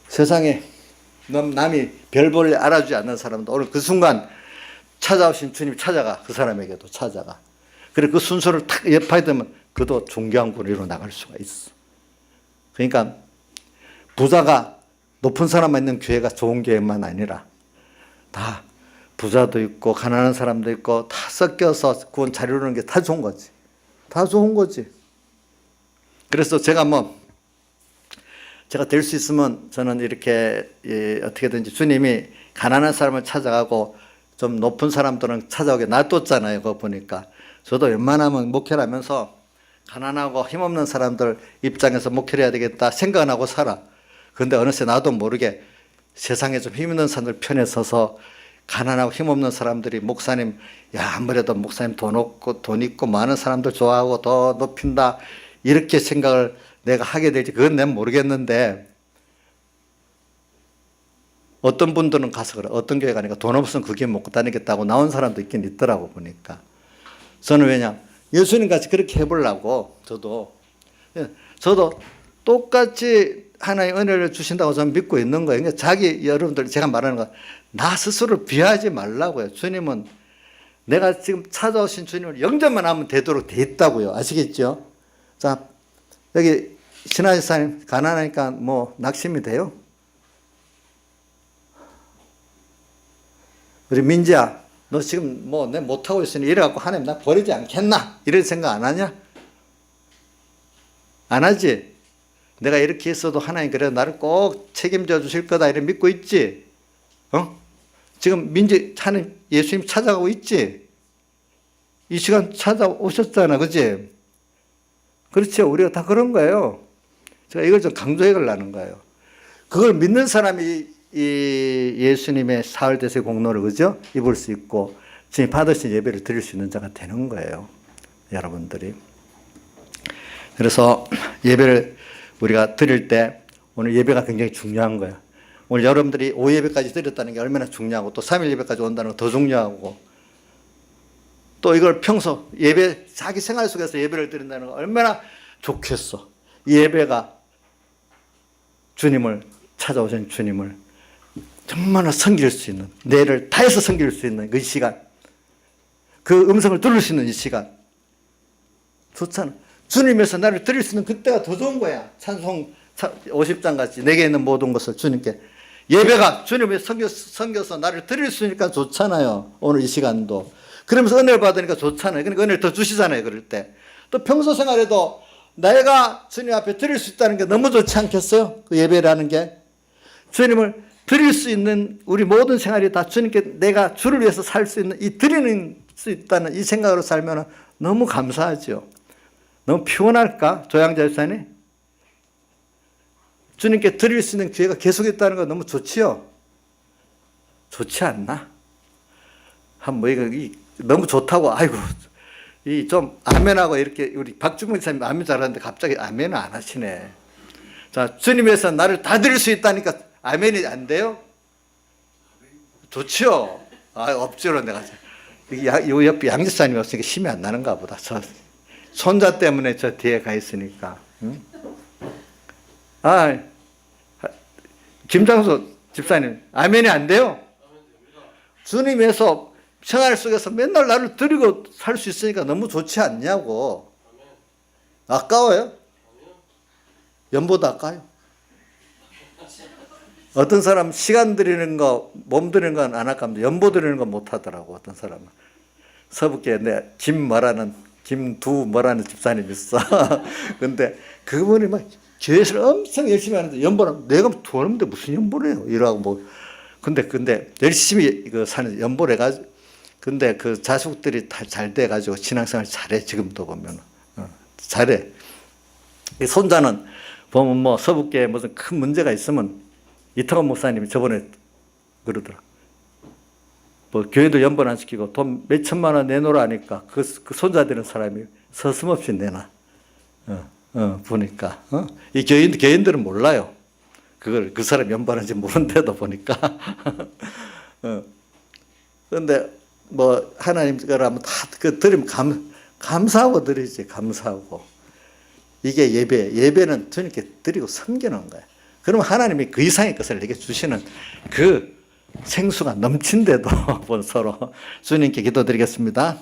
세상에 남이 별 볼일 알아주지 않는 사람도 오늘 그 순간 찾아오신 주님 찾아가. 그 사람에게도 찾아가. 그래 그 순서를 탁 예파에 되면 그도 존귀한 군으로 나갈 수가 있어. 그러니까 부자가 높은 사람만 있는 교회가 좋은 교회만 아니라 다 부자도 있고 가난한 사람도 있고 다 섞여서 구원 잘 이루는 게 다 좋은 거지. 다 좋은 거지. 그래서 제가 될 수 있으면 저는 이렇게 어떻게든지 주님이 가난한 사람을 찾아가고 좀 높은 사람들은 찾아오게 놔뒀잖아요. 그거 보니까. 저도 웬만하면 목회를 하면서 가난하고 힘없는 사람들 입장에서 목회를 해야 되겠다 생각은 하고 살아. 그런데 어느새 나도 모르게 세상에 좀 힘있는 사람들 편에 서서 가난하고 힘없는 사람들이 목사님, 아무래도 목사님 돈 있고 많은 사람들 좋아하고 더 높인다. 이렇게 생각을 내가 하게 될지 그건 난 모르겠는데 어떤 분들은 가서 그래. 어떤 교회 가니까 돈 없으면 그게 먹고 다니겠다고 나온 사람도 있긴 있더라고 보니까. 저는 왜냐 예수님 같이 그렇게 해보려고 저도 똑같이 하나의 은혜를 주신다고 저는 믿고 있는 거예요. 그러니까 여러분들 제가 말하는 거 나 스스로 비하하지 말라고요. 주님은 내가 지금 찾아오신 주님을 영접만 하면 되도록 돼 있다고요. 아시겠죠? 자, 여기 신하지사님 가난하니까 낙심이 돼요? 우리 민지야, 너 지금 내 못하고 있으니 이래갖고 하나님 나 버리지 않겠나? 이런 생각 안 하냐? 안 하지? 내가 이렇게 했어도 하나님 그래도 나를 꼭 책임져 주실 거다 이렇게 믿고 있지? 지금 민지 하나님 예수님 찾아가고 있지? 이 시간 찾아오셨잖아. 그치? 그렇죠. 우리가 다 그런 거예요. 제가 이걸 좀 강조해 가려는 거예요. 그걸 믿는 사람이 이 예수님의 사흘 대세 공로를 그죠? 입을 수 있고 주님 받으신 예배를 드릴 수 있는 자가 되는 거예요. 여러분들이. 그래서 예배를 우리가 드릴 때 오늘 예배가 굉장히 중요한 거예요. 오늘 여러분들이 5예배까지 드렸다는 게 얼마나 중요하고 또 3일 예배까지 온다는 거 더 중요하고 또 이걸 평소 예배 자기 생활 속에서 예배를 드린다는 거 얼마나 좋겠어. 이 예배가 주님을 찾아오신 주님을 정말 섬길 수 있는 뇌를 다해서 섬길 수 있는 그 시간 그 음성을 들을 수 있는 이 시간 좋잖아. 주님에서 나를 드릴 수 있는 그때가 더 좋은 거야. 찬송 50장 같이 내게 있는 모든 것을 주님께 예배가 주님의 섬겨서 나를 드릴 수 있으니까 좋잖아요. 오늘 이 시간도. 그러면서 은혜를 받으니까 좋잖아요. 그러니까 은혜를 더 주시잖아요. 그럴 때. 또 평소 생활에도 내가 주님 앞에 드릴 수 있다는 게 너무 좋지 않겠어요? 그 예배라는 게. 주님을 드릴 수 있는 우리 모든 생활이 다 주님께 내가 주를 위해서 살 수 있는 이 드리는 수 있다는 이 생각으로 살면 너무 감사하죠. 너무 피곤할까? 조양자 집사님? 주님께 드릴 수 있는 기회가 계속 있다는 거 너무 좋지요? 좋지 않나? 너무 좋다고, 아이고, 좀 아멘하고 이렇게 우리 박중근 집사님 아멘 잘하는데 갑자기 아멘을 안 하시네. 자, 주님에서 나를 다 드릴 수 있다니까 아멘이 안 돼요? 좋지요? 없지로 내가. 요 옆에 양지사님이 없으니까 힘이 안 나는가 보다. 저 손자 때문에 저 뒤에 가 있으니까. 응? 김장수 집사님, 아멘이 안 돼요? 주님에서 생활 속에서 맨날 나를 드리고 살 수 있으니까 너무 좋지 않냐고. 아까워요? 연보다 아까워요. 어떤 사람 시간 드리는 거, 몸 드리는 건 안 아깝는데 연보 드리는 건 못 하더라고. 어떤 사람은. 서북에 김두 뭐라는 집사님 있어. 근데 그분이 막 교회에서 엄청 열심히 하는데 연보는 내가 돈 없는데 무슨 연보를 해요? 이러고 뭐. 근데 열심히 사는 연보를 해가지고 근데 그 자식들이 다 잘 돼가지고 신앙생활 잘해. 지금도 보면 잘해. 이 손자는 보면 뭐 서북계에 무슨 큰 문제가 있으면 이태원 목사님이 저번에 그러더라. 뭐 교회도 연번 안 시키고 돈 몇 천만 원 내놓으라 하니까 그 손자 되는 사람이 서슴없이 내놔. 보니까 이 교인들은 몰라요. 그걸 그 사람 연번한지 모르는데도 보니까. 그런데 뭐 하나님 거라면 다 그 드리면 감사하고 드리지. 감사하고. 이게 예배는 주님께 드리고 섬기는 거예요. 그러면 하나님이 그 이상의 것을 내게 주시는 그 생수가 넘친데도 서로 주님께 기도드리겠습니다.